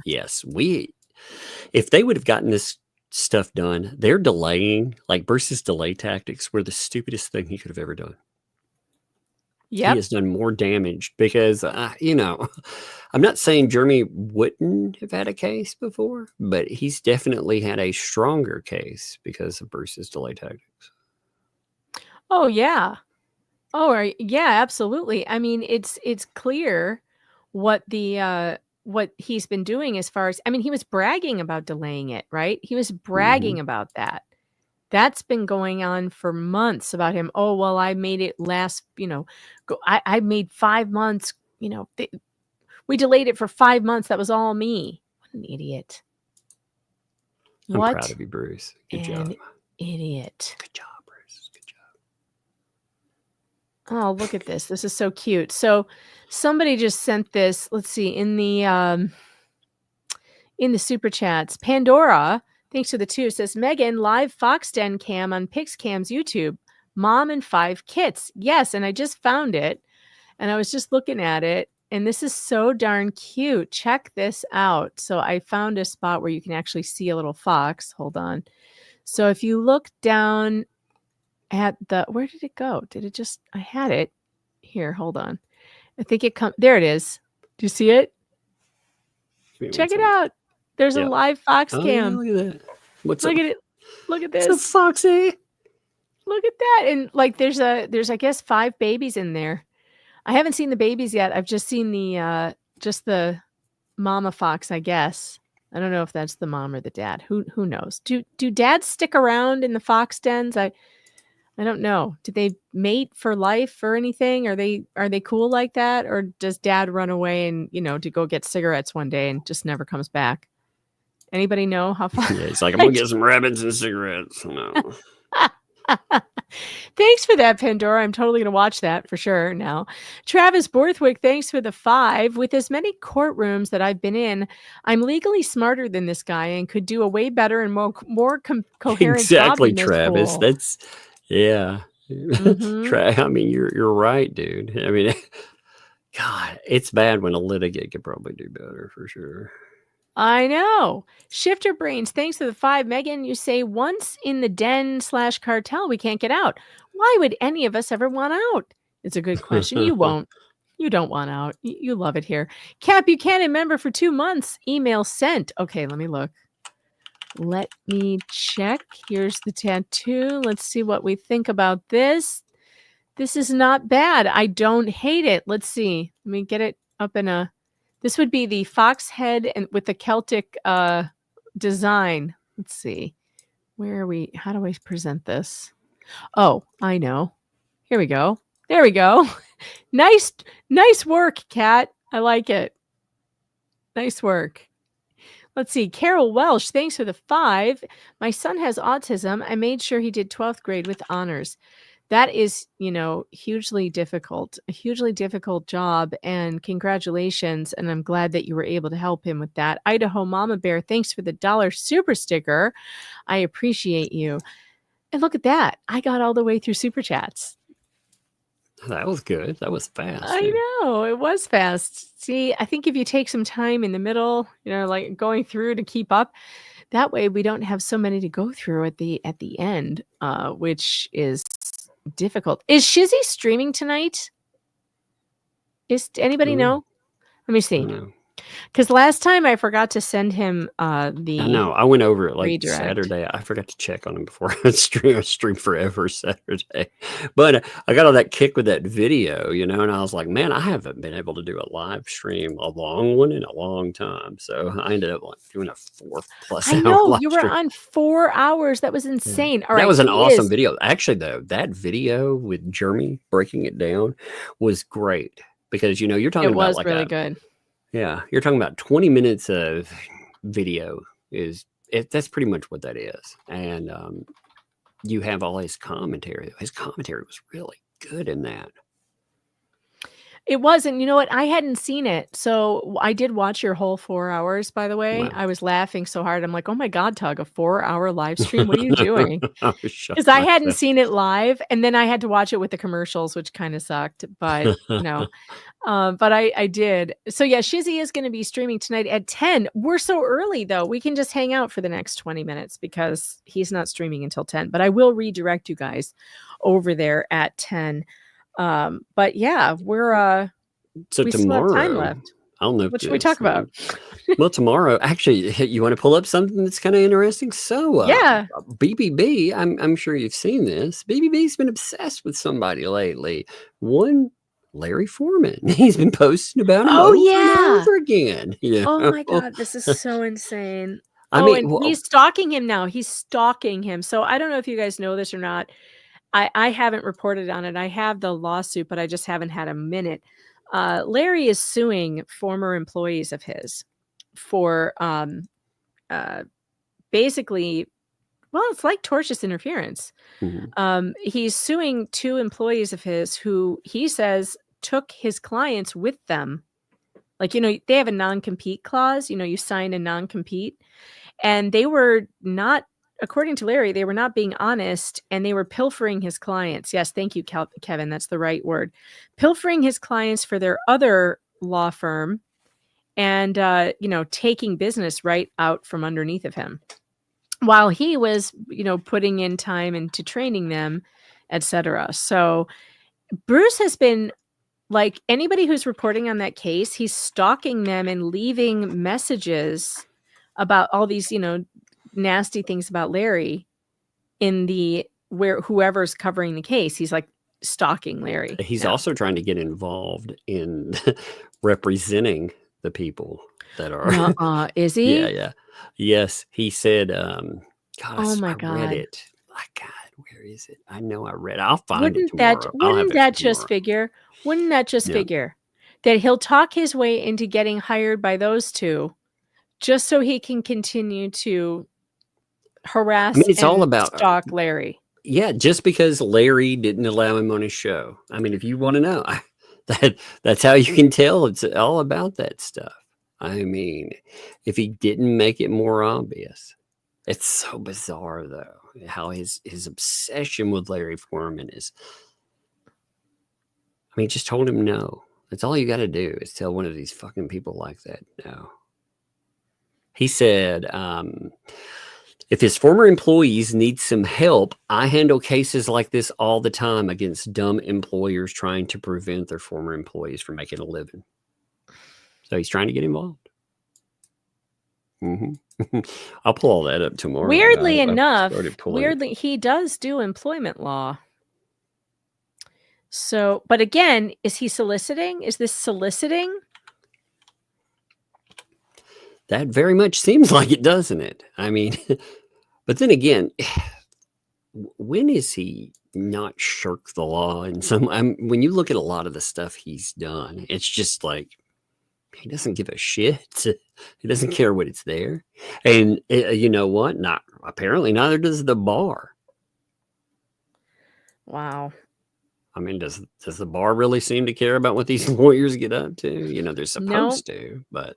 If they would have gotten this stuff done, they're delaying, like Bruce's delay tactics were the stupidest thing he could have ever done. He Yep. has done more damage because, you know, I'm not saying Jeremy wouldn't have had a case before, but he's definitely had a stronger case because of Bruce's delay tactics. Oh yeah. Oh yeah, absolutely. I mean, it's clear what what he's been doing as far as, I mean, he was bragging about delaying it, right? He was bragging about that. That's been going on for months about him. Oh, well, I made it last, you know, I made 5 months, you know, we delayed it for 5 months. That was all me. What an idiot. I'm What proud of you, Bruce. Good an job. idiot. Good job, Bruce. Good job. Oh, look at this. This is so cute. So somebody just sent this, let's see, in the super chats. Pandora, thanks to the 2, says, Megan, live Fox Den cam on PixCam's YouTube. Mom and 5 kits. Yes, and I just found it. And I was just looking at it. And this is so darn cute. Check this out. So I found a spot where you can actually see a little fox. Hold on. So if you look down at the, where did it go? Did it just, I had it here. Hold on. I think it come, there it is. Do you see it? Check it out. There's a live fox cam. Look at that. What's look at it. Look at this. It's a foxy. Look at that. And like there's I guess 5 babies in there. I haven't seen the babies yet. I've just seen the mama fox, I guess. I don't know if that's the mom or the dad. Who knows? Do dads stick around in the fox dens? I don't know. Do they mate for life or anything? Are they cool like that? Or does dad run away and, you know, to go get cigarettes one day and just never comes back? Anybody know how far? Yeah, it's like, I'm going to get some rabbits and cigarettes. No. Thanks for that, Pandora. I'm totally going to watch that for sure now. Travis Borthwick, thanks for the 5. With as many courtrooms that I've been in, I'm legally smarter than this guy and could do a way better and more coherent exactly, job than Travis. fool. That's, yeah. I mean, you're right, dude. I mean, God, it's bad when a litigant could probably do better for sure. I know. Shifter Brains, thanks for the 5. Megan, you say once in the den/cartel, we can't get out. Why would any of us ever want out? It's a good question. You won't. You don't want out. You love it here. Cap Buchanan, member for 2 months. Email sent. Okay, let me look. Let me check. Here's the tattoo. Let's see what we think about this. This is not bad. I don't hate it. Let's see. Let me get it up in a... This would be the fox head and with the Celtic design. Let's see. Where are we? How do I present this? Oh, I know. Here we go. There we go. Nice work, Kat. I like it. Nice work. Let's see. Carol Welsh, thanks for the 5. My son has autism. I made sure he did 12th grade with honors. That is, you know, a hugely difficult job, and congratulations. And I'm glad that you were able to help him with that. Idaho Mama Bear, thanks for the $1 super sticker. I appreciate you. And look at that. I got all the way through super chats. That was good. That was fast. I know, it was fast. See, I think if you take some time in the middle, you know, like going through to keep up, that way we don't have so many to go through at the end, which is difficult. Is Shizzy streaming tonight? Is anybody know? Let me see. Because last time I forgot to send him the... I know. I went over it like redirect. Saturday. I forgot to check on him before I stream forever Saturday. But I got all that kick with that video, you know, and I was like, man, I haven't been able to do a live stream, a long one, in a long time. So I ended up like doing a 4+ hour I know, live you were stream. on 4 hours. That was insane. All right, that was an awesome video. Actually, though, that video with Jeremy breaking it down was great because, you know, you're talking about like really good. Yeah, you're talking about 20 minutes of video that's pretty much what that is. And you have all his commentary. His commentary was really good in that. It was, and you know what? I hadn't seen it, so I did watch your whole 4 hours. By the way, Wow. I was laughing so hard. I'm like, "Oh my God, Tug, a 4-hour live stream? What are you doing?" Because I hadn't seen it live, and then I had to watch it with the commercials, which kind of sucked. But you know, but I did. So yeah, Shizzy is going to be streaming tonight at 10. We're so early though; we can just hang out for the next 20 minutes because he's not streaming until 10. But I will redirect you guys over there at 10. But yeah, So we still have time tomorrow, left. I don't know if What should we talk about? Well, tomorrow, actually, you want to pull up something that's kind of interesting? So, Yeah. BBB, I'm sure you've seen this. BBB's been obsessed with somebody lately. One, Larry Foreman. He's been posting about him Oh, over and yeah. over again. Oh my God, this is so insane. I Oh, mean, and well, he's stalking him now. He's stalking him. So I don't know if you guys know this or not. I haven't reported on it. I have the lawsuit, but I just haven't had a minute. Larry is suing former employees of his for basically, well, it's like tortious interference. mhm. He's suing 2 employees of his who he says took his clients with them. Like, they have a non-compete clause. You sign a non-compete. And they were not, according to Larry, they were not being honest, and they were pilfering his clients. Yes, thank you, Kevin. That's the right word. Pilfering his clients for their other law firm and, taking business right out from underneath of him while he was, putting in time into training them, etc. So Bruce has been, like, anybody who's reporting on that case, he's stalking them and leaving messages about all these, nasty things about Larry in where whoever's covering the case. He's like stalking Larry. He's now. also trying to get involved in representing the people that are. Is he? Yeah. Yes, he said. God, Oh my I read God. it. God, where is it? I know I read it. I'll find it Wouldn't tomorrow. that I'll have wouldn't it that for just tomorrow. figure? Wouldn't that just Yeah. figure that he'll talk his way into getting hired by those 2 just so he can continue to harass it's all and about stalk Larry? Yeah, just because Larry didn't allow him on his show. I mean, if you want to know, that's how you can tell it's all about that stuff. I mean, if he didn't make it more obvious. It's so bizarre, though, how his obsession with Larry Foreman is. I mean, just told him no. That's all you got to do is tell one of these fucking people like that no. He said, if his former employees need some help, I handle cases like this all the time against dumb employers trying to prevent their former employees from making a living. So he's trying to get involved. I'll pull all that up tomorrow. Weirdly enough, he does do employment law. So, but again, is he soliciting? Is this soliciting? That very much seems like it, doesn't it? I mean, but then again, when is he not shirk the law? And when you look at a lot of the stuff he's done, it's just like he doesn't give a shit. He doesn't care what it's there. And you know what? Apparently neither does the bar. Wow. I mean, does the bar really seem to care about what these lawyers get up to? They're supposed to, but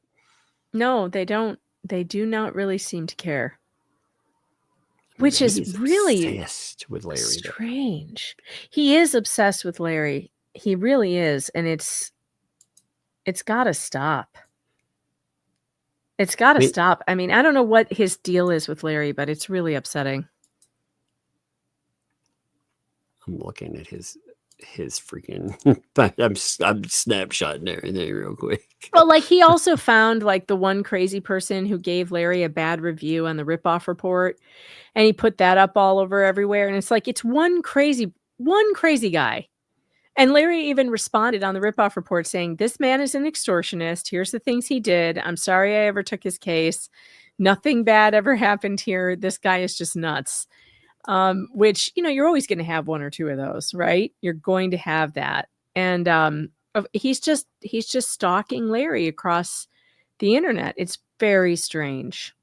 no, they don't. They do not really seem to care. Which is really obsessed with Larry. Strange. He is obsessed with Larry. He really is, and it's got to stop. It's got to stop. I mean, I don't know what his deal is with Larry, but it's really upsetting. I'm looking at his freaking I'm snapshotting everything real quick. But like, he also found like the one crazy person who gave Larry a bad review on the ripoff report, and he put that up all over everywhere. And it's like, it's one crazy guy. And Larry even responded on the ripoff report saying, this man is an extortionist. Here's the things he did. I'm sorry I ever took his case. Nothing bad ever happened here. This guy is just nuts. Which, you're always going to have one or two of those, right? You're going to have that. And he's just stalking Larry across the internet. It's very strange.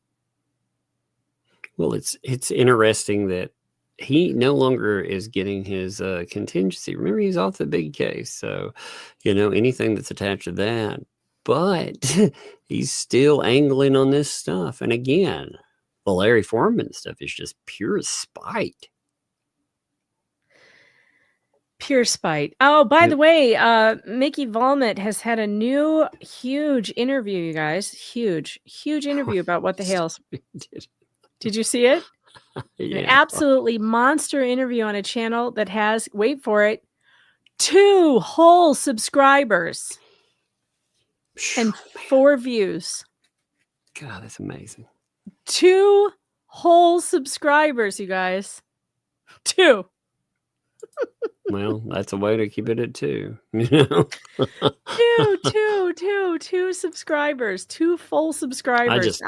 Well, it's interesting that he no longer is getting his contingency. Remember, he's off the big case. So, anything that's attached to that. But he's still angling on this stuff. And again, the Larry Foreman stuff is just pure spite. Pure spite. Oh, by the way, Mickey Volmet has had a new huge interview, you guys. Huge interview about what the Hales. Did you see it? Yeah. An absolutely monster interview on a channel that has, wait for it, 2 whole subscribers and 4 views. God, that's amazing. 2 whole subscribers, you guys. 2. Well, that's a way to keep it at 2. You know? 2 subscribers, 2 full subscribers.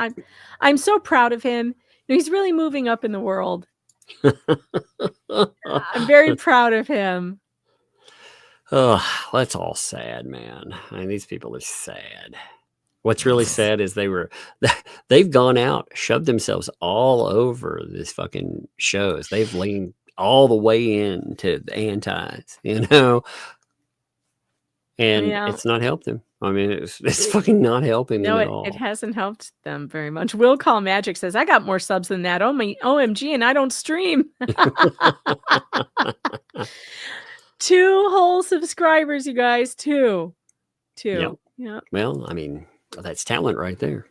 I'm so proud of him. He's really moving up in the world. I'm very proud of him. Oh, that's all sad, man. I mean, these people are sad. What's really sad is they've gone out, shoved themselves all over this fucking shows. They've leaned all the way into the antis, you know, and it's not helped them. I mean, it's fucking not helping them at all. It hasn't helped them very much. Will Call Magic says, I got more subs than that. OMG, and I don't stream. 2 whole subscribers, you guys. 2. Yep. Yeah. Well, I mean, that's talent right there.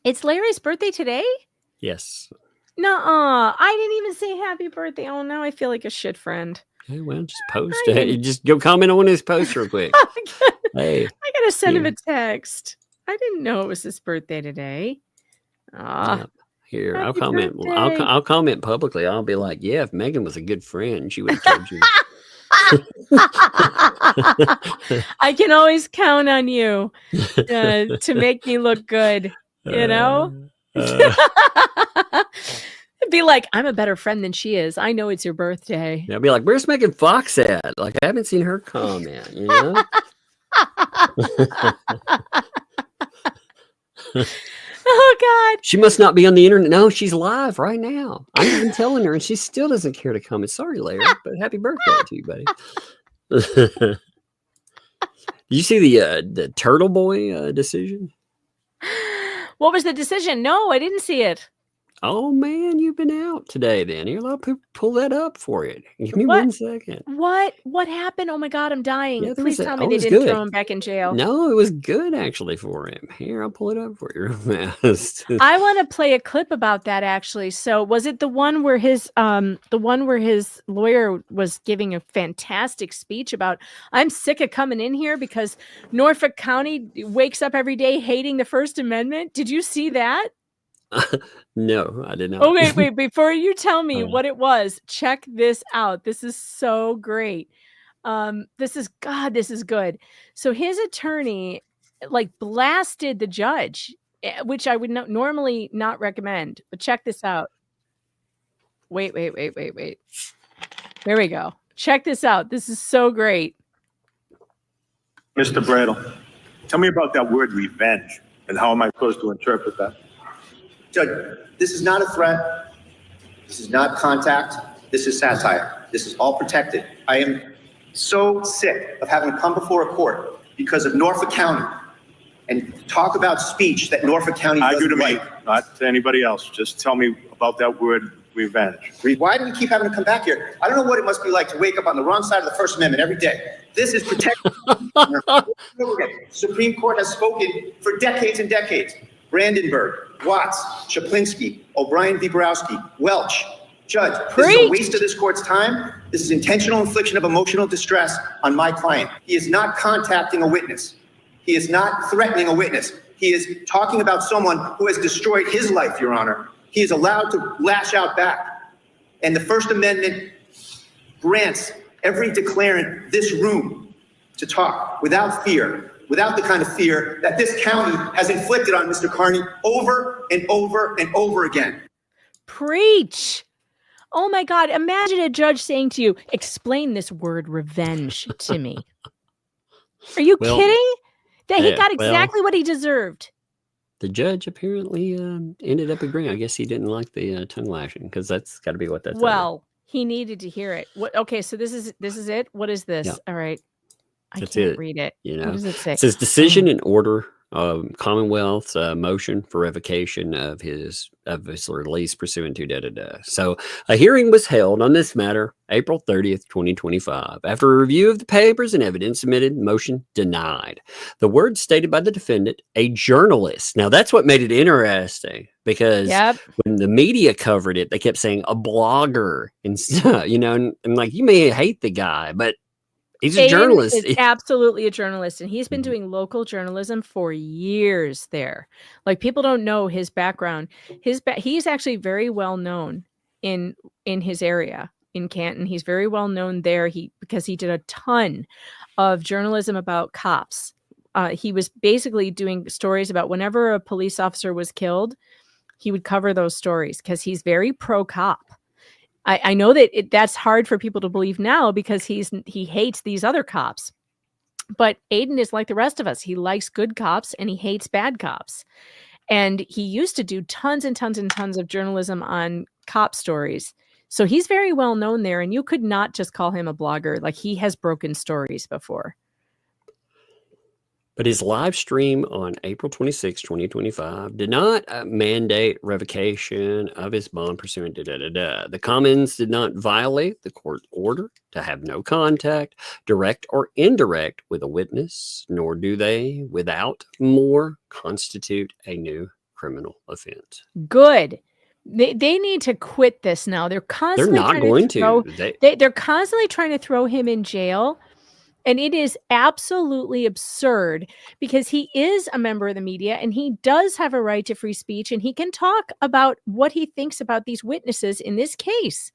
It's Larry's birthday today? Yes. Nuh-uh. I didn't even say happy birthday. Oh, now I feel like a shit friend. Hey, well, just post it. You just go comment on his post real quick. Hey, I gotta send him a text. I didn't know it was his birthday today. Here, I'll comment. I'll comment publicly. I'll be like, yeah, if Megan was a good friend, she would have told you. I can always count on you to make me look good, you know? It'd be like, I'm a better friend than she is. I know it's your birthday. I'll be like, where's Megan Fox at? Like, I haven't seen her comment, you know? Oh, God. She must not be on the internet. No, she's live right now. I'm even telling her, and she still doesn't care to comment. Sorry, Larry, but happy birthday to you, buddy. Did you see the Turtle Boy decision? What was the decision? No, I didn't see it. Oh, man, you've been out today then. You're allowed to pull that up for you. Give me 1 second. What happened? Oh, my God, I'm dying. Yeah, Please tell me they didn't throw him back in jail. No, it was good, actually, for him. Here, I'll pull it up for you real fast. I want to play a clip about that, actually. So was it the one where his lawyer was giving a fantastic speech about, I'm sick of coming in here because Norfolk County wakes up every day hating the First Amendment? Did you see that? No, I did not. Okay, wait, before you tell me what it was, check this out. This is so great. This is good. So his attorney blasted the judge, which I would normally not recommend, but check this out. Wait. There we go. Check this out. This is so great. Mr. Bradle, tell me about that word revenge and how am I supposed to interpret that? Judge, this is not a threat. This is not contact. This is satire. This is all protected. I am so sick of having to come before a court because of Norfolk County and talk about speech that Norfolk County doesn't Argue to like. me, not to anybody else. Just tell me about that word revenge. Why do we keep having to come back here? I don't know what it must be like to wake up on the wrong side of the First Amendment every day. This is protected. Supreme Court has spoken for decades and decades. Brandenburg, Watts, Chaplinsky, O'Brien v. Borowski, Welch. Judge, this is a waste of this court's time. This is intentional infliction of emotional distress on my client. He is not contacting a witness. He is not threatening a witness. He is talking about someone who has destroyed his life, Your Honor. He is allowed to lash out back. And the First Amendment grants every declarant this room to talk without fear. Without the kind of fear that this county has inflicted on Mr. Carney over and over and over again. Preach. Oh my God. Imagine a judge saying to you, explain this word revenge to me. Are you kidding? That he got exactly what he deserved. The judge apparently ended up agreeing. I guess he didn't like the tongue lashing because that's got to be what that's. Well, he needed to hear it. Okay, so this is it. What is this? Yeah. All right. I can't read it. You know, what does it say? It says decision in order Commonwealth's motion for revocation of his release pursuant to So a hearing was held on this matter April 30th, 2025. After a review of the papers and evidence submitted, motion denied. The words stated by the defendant, a journalist. Now that's what made it interesting because when the media covered it, they kept saying a blogger and stuff, you know, and like you may hate the guy, but He's a Aiden journalist. is absolutely a journalist, and he's been doing local journalism for years there. Like, people don't know his background. He's actually very well known in his area in Canton. He's very well known there because he did a ton of journalism about cops. He was basically doing stories about whenever a police officer was killed, he would cover those stories because he's very pro-cop. I know that that's hard for people to believe now because he hates these other cops. But Aiden is like the rest of us. He likes good cops and he hates bad cops. And he used to do tons and tons and tons of journalism on cop stories. So he's very well known there. And you could not just call him a blogger. Like, he has broken stories before. But his live stream on April 26, 2025 did not mandate revocation of his bond pursuant to The Commons did not violate the court order to have no contact, direct or indirect, with a witness, nor do they, without more, constitute a new criminal offense. Good. They need to quit this now. They're constantly they're constantly trying to throw him in jail. And it is absolutely absurd because he is a member of the media and he does have a right to free speech and he can talk about what he thinks about these witnesses in this case.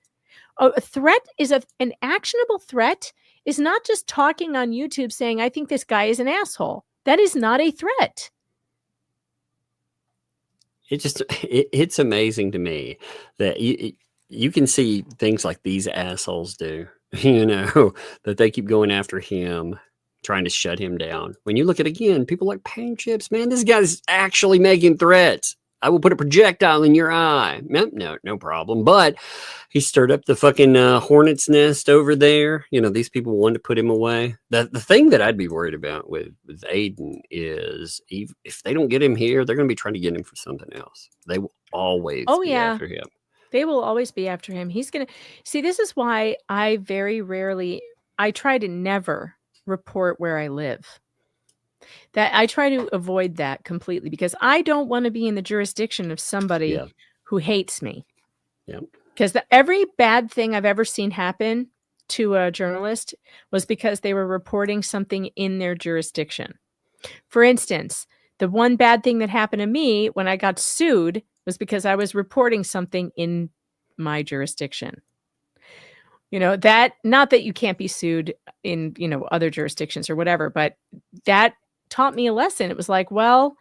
A threat is an actionable threat is not just talking on YouTube saying, I think this guy is an asshole. That is not a threat. It's amazing to me that you can see things like these assholes do. That they keep going after him, trying to shut him down. When you look at, again, people like Paint Chips, man, this guy's actually making threats. I will put a projectile in your eye. No problem. But he stirred up the fucking hornet's nest over there. These people wanted to put him away. The thing that I'd be worried about with Aiden is if they don't get him here, they're going to be trying to get him for something else. They will always be after him. They will always be after him. He's going to see. This is why I try to never report where I live. That I try to avoid that completely because I don't want to be in the jurisdiction of somebody who hates me. Yeah. Because every bad thing I've ever seen happen to a journalist was because they were reporting something in their jurisdiction. For instance, the one bad thing that happened to me when I got sued was because I was reporting something in my jurisdiction. That, not that you can't be sued in, other jurisdictions or whatever, but that taught me a lesson. It was like, well,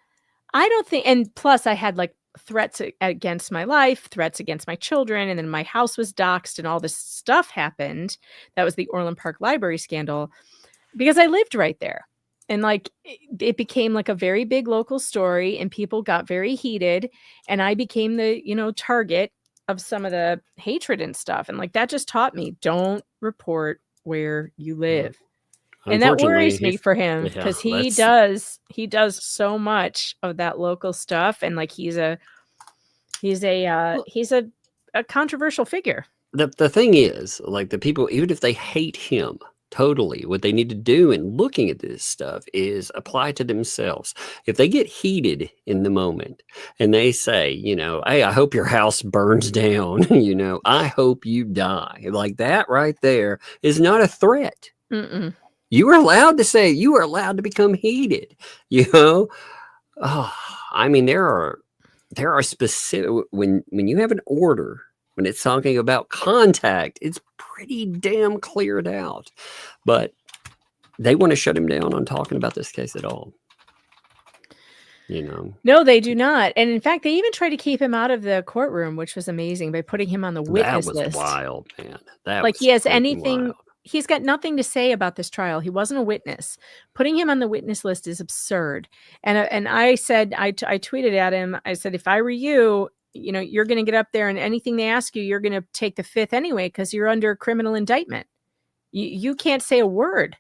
I don't think, and plus I had like threats against my life, threats against my children, and then my house was doxxed and all this stuff happened. That was the Orland Park Library scandal because I lived right there. And like, it became like a very big local story and people got very heated and I became the, target of some of the hatred and stuff. And like, that just taught me, don't report where you live. And that worries me for him because he does so much of that local stuff. And like, he's a controversial figure. The thing is, like, the people, even if they hate him, totally, what they need to do in looking at this stuff is apply to themselves. If they get heated in the moment and they say, hey, I hope your house burns down, I hope you die. Like, that right there is not a threat. Mm-mm. You are allowed to say, you are allowed to become heated, Oh, I mean, there are specific, when you have an order, when it's talking about contact, it's pretty damn cleared out. But they want to shut him down on talking about this case at all. No, they do not. And in fact, they even tried to keep him out of the courtroom, which was amazing, by putting him on the witness list. That was wild, man. He's got nothing to say about this trial. He wasn't a witness. Putting him on the witness list is absurd. And I said, I tweeted at him, I said, if I were you, you're going to get up there and anything they ask you, you're going to take the fifth anyway, because you're under criminal indictment. You can't say a word.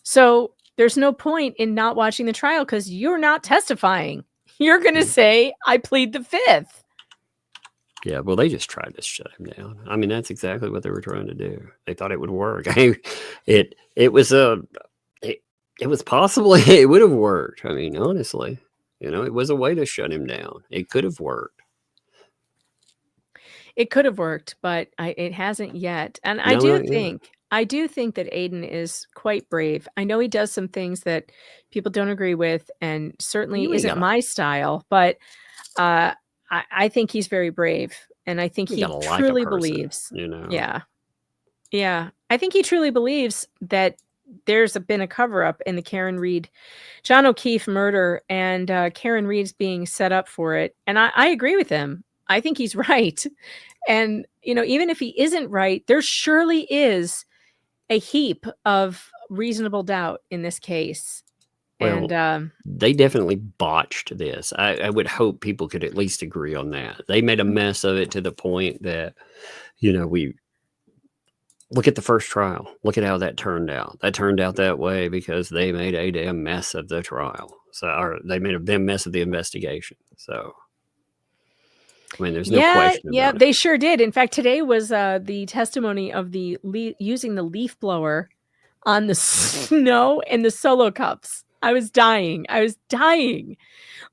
So there's no point in not watching the trial because you're not testifying. You're going to say, I plead the fifth. Yeah, well, they just tried to shut him down. I mean, that's exactly what they were trying to do. They thought it would work. It was possible it would have worked. I mean, honestly, it was a way to shut him down. It could have worked. It could have worked, but it hasn't yet. And I do think I do think that Aiden is quite brave. I know he does some things that people don't agree with, and certainly You ain't isn't gotta- my style, but I think he's very brave, and I think You he gotta like a truly person, believes. you know. Yeah. Yeah. I think he truly believes that there's been a cover-up in the Karen Reed, John O'Keefe murder, and Karen Reed's being set up for it. And I agree with him. I think he's right. And, even if he isn't right, there surely is a heap of reasonable doubt in this case. Well, And they definitely botched this. I would hope people could at least agree on that. They made a mess of it to the point that, we look at the first trial. Look at how that turned out. That turned out that way because they made a damn mess of the trial. Or they made a damn mess of the investigation. So, I mean, there's no question yeah, about it. they sure did. In fact, today was the testimony of the using the leaf blower on the snow and the solo cups. I was dying.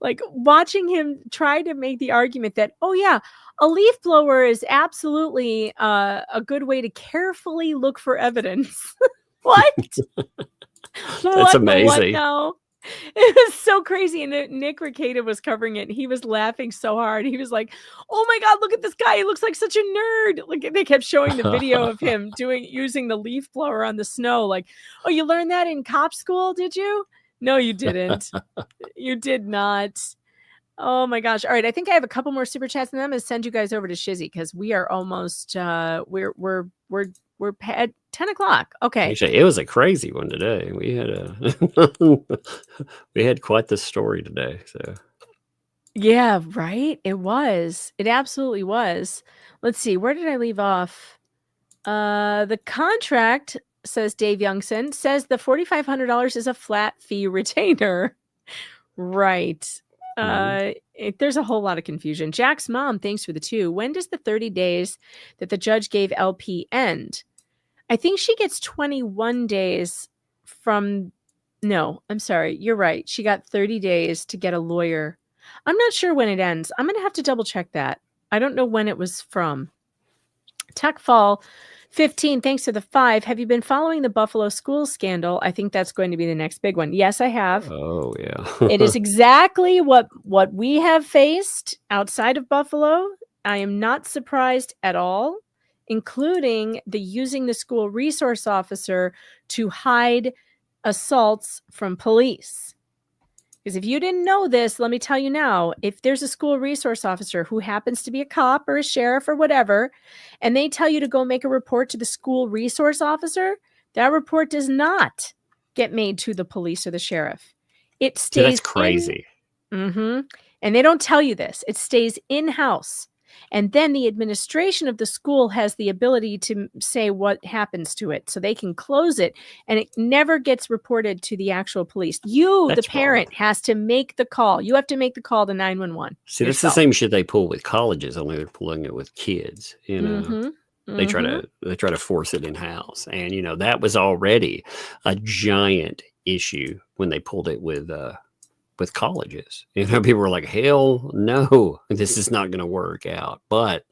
Like watching him try to make the argument that, oh yeah, a leaf blower is absolutely a good way to carefully look for evidence. What? That's amazing. What now? It was so crazy. And Nick Ricada was covering it. And he was laughing so hard. He was like, oh my God, look at this guy. He looks like such a nerd. Like they kept showing the video of him using the leaf blower on the snow. Like, oh, you learned that in cop school, did you? No, you didn't. You did not. Oh my gosh. All right. I think I have a couple more super chats and then I'm going to send you guys over to Shizzy because we are almost we're at 10 o'clock. Okay. Actually, it was a crazy one today. We had we had quite the story today. So yeah, right. It was. It absolutely was. Let's see. Where did I leave off? The contract, says Dave Youngson, says the $4,500 is a flat fee retainer. Right. There's a whole lot of confusion. Jack's mom, thanks for the 2. When does the 30 days that the judge gave LP end? I think she gets 21 days from. No, I'm sorry. You're right. She got 30 days to get a lawyer. I'm not sure when it ends. I'm going to have to double check that. I don't know when it was from. Techfall 15, thanks for the 5. Have you been following the Buffalo school scandal? I think that's going to be the next big one. Yes, I have. Oh, yeah. It is exactly what we have faced outside of Buffalo. I am not surprised at all, including the using the school resource officer to hide assaults from police. Because if you didn't know this, let me tell you now, if there's a school resource officer who happens to be a cop or a sheriff or whatever, and they tell you to go make a report to the school resource officer, that report does not get made to the police or the sheriff. It stays. That's crazy. And they don't tell you this. It stays in-house. And then the administration of the school has the ability to say what happens to it. So they can close it and it never gets reported to the actual police. The parent, has to make the call. You have to make the call to 911. See, that's the same shit they pull with colleges, only they're pulling it with kids. They try to force it in house. And that was already a giant issue when they pulled it with colleges. People were like, hell no, this is not going to work out. But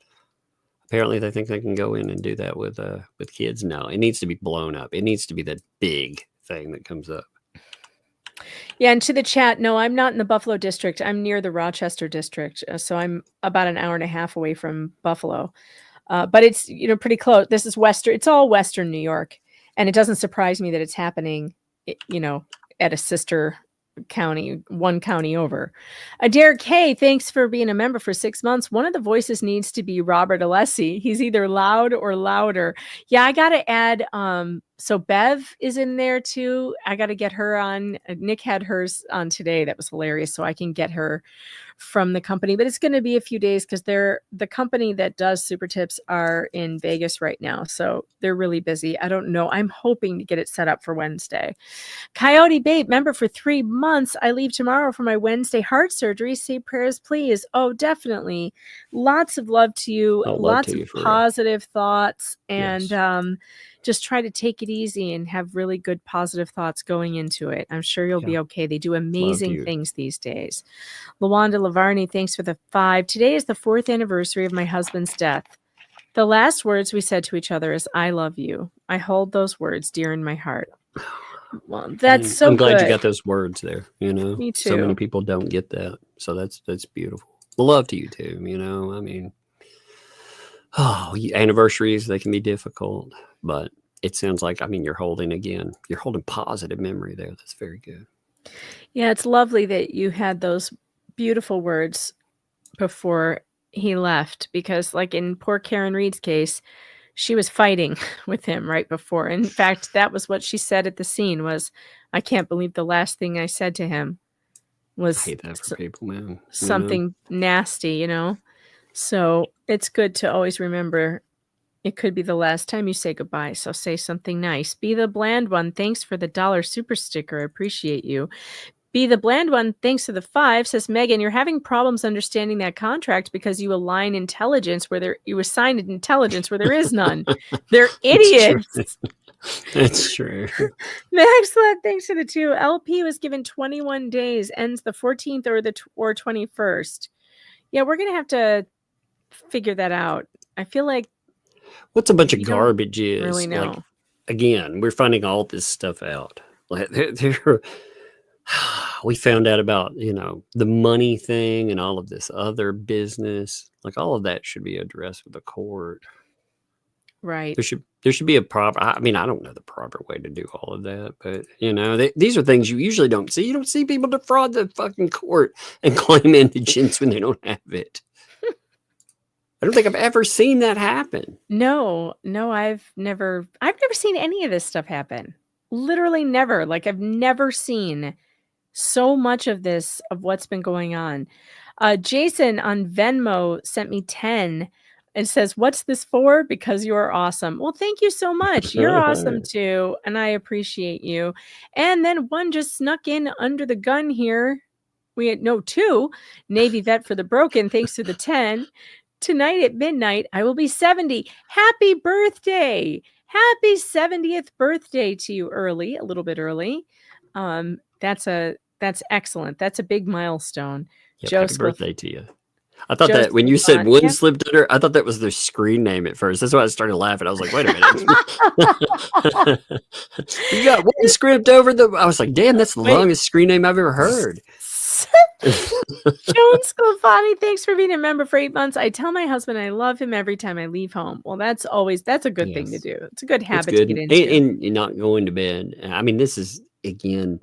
apparently they think they can go in and do that with kids. No, it needs to be blown up. It needs to be that big thing that comes up. Yeah, and to the chat, no, I'm not in the Buffalo district. I'm near the Rochester district. So I'm about an hour and a half away from Buffalo. But it's, pretty close. This is Western. It's all Western New York. And it doesn't surprise me that it's happening, at a sister county, one county over. Derek K, thanks for being a member for 6 months. One of the voices needs to be Robert Alessi. He's either loud or louder. Yeah, I got to add, so Bev is in there too. I got to get her on. Nick had hers on today. That was hilarious. So I can get her from the company, but it's going to be a few days because the company that does Super Tips are in Vegas right now. So they're really busy. I don't know. I'm hoping to get it set up for Wednesday. Coyote Babe, member for 3 months. I leave tomorrow for my Wednesday heart surgery. Say prayers, please. Oh, definitely. Lots of love to you. Lots of positive thoughts. And just try to take it easy and have really good positive thoughts going into it. I'm sure you'll be okay. They do amazing things these days. Lawanda Lavarney, thanks for the 5. Today is the 4th anniversary of my husband's death. The last words we said to each other is, I love you. I hold those words dear in my heart. Well, that's so I'm glad good. you got those words there. You know, Me so many too. people don't get that. So that's beautiful. Well, love to you too. You know, I mean, anniversaries, they can be difficult, but it sounds like, I mean, you're holding positive memory there. That's very good. Yeah, it's lovely that you had those beautiful words before he left, because like in poor Karen Reed's case, she was fighting with him right before. In fact, that was what she said at the scene was, I can't believe the last thing I said to him was I hate that for people, man. something nasty, you know? So it's good to always remember it could be the last time you say goodbye. So say something nice. Be the bland one. Thanks for the $1 super sticker. I appreciate you. Be the bland one. Thanks to the 5, says Megan. You're having problems understanding that contract because you align intelligence where you assign intelligence where there is none. They're idiots. That's true. Max, thanks for the 2. LP was given 21 days, ends the 14th or 21st. Yeah, we're gonna have to figure that out. I feel like what's a bunch of garbage is really know. like, again, we're finding all this stuff out. Like we found out about, you know, the money thing and all of this other business. Like all of that should be addressed with the court. Right. There should be a proper, I mean, I don't know the proper way to do all of that, but you know, these are things you usually don't see. You don't see people defraud the fucking court and claim indigence when they don't have it. I don't think I've ever seen that happen. No, I've never seen any of this stuff happen. Literally never. Like I've never seen so much of this, of what's been going on. Jason on Venmo sent me 10 and says, what's this for? Because you're awesome. Well, thank you so much. You're awesome too. And I appreciate you. And then one just snuck in under the gun here. We had 2 Navy vet for the broken. Thanks to the 10. Tonight at midnight, I will be 70. Happy birthday. Happy 70th birthday to you early, a little bit early. That's excellent. That's a big milestone. Yep, Joe happy birthday to you. I thought Joe that when you said one yeah. slipped under, I thought that was their screen name at first. That's why I started laughing. I was like, wait a minute. You got one script over I was like, damn, that's the longest screen name I've ever heard. Joan Sclafani, thanks for being a member for 8 months. I tell my husband I love him every time I leave home. Well, that's a good thing to do. It's a good habit to get into. And you're not going to bed. I mean, this is, again,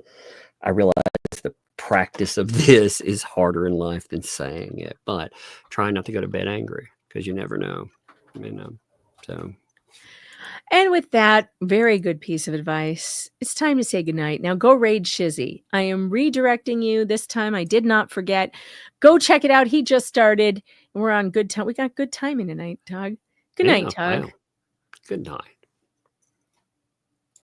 I realize the practice of this is harder in life than saying it, but try not to go to bed angry because you never know. I mean, so. And with that very good piece of advice, it's time to say goodnight. Now go raid Shizzy. I am redirecting you. This time I did not forget. Go check it out. He just started and we're on good time. We got good timing tonight, Tug. Good night, Tug. Wow. Good night.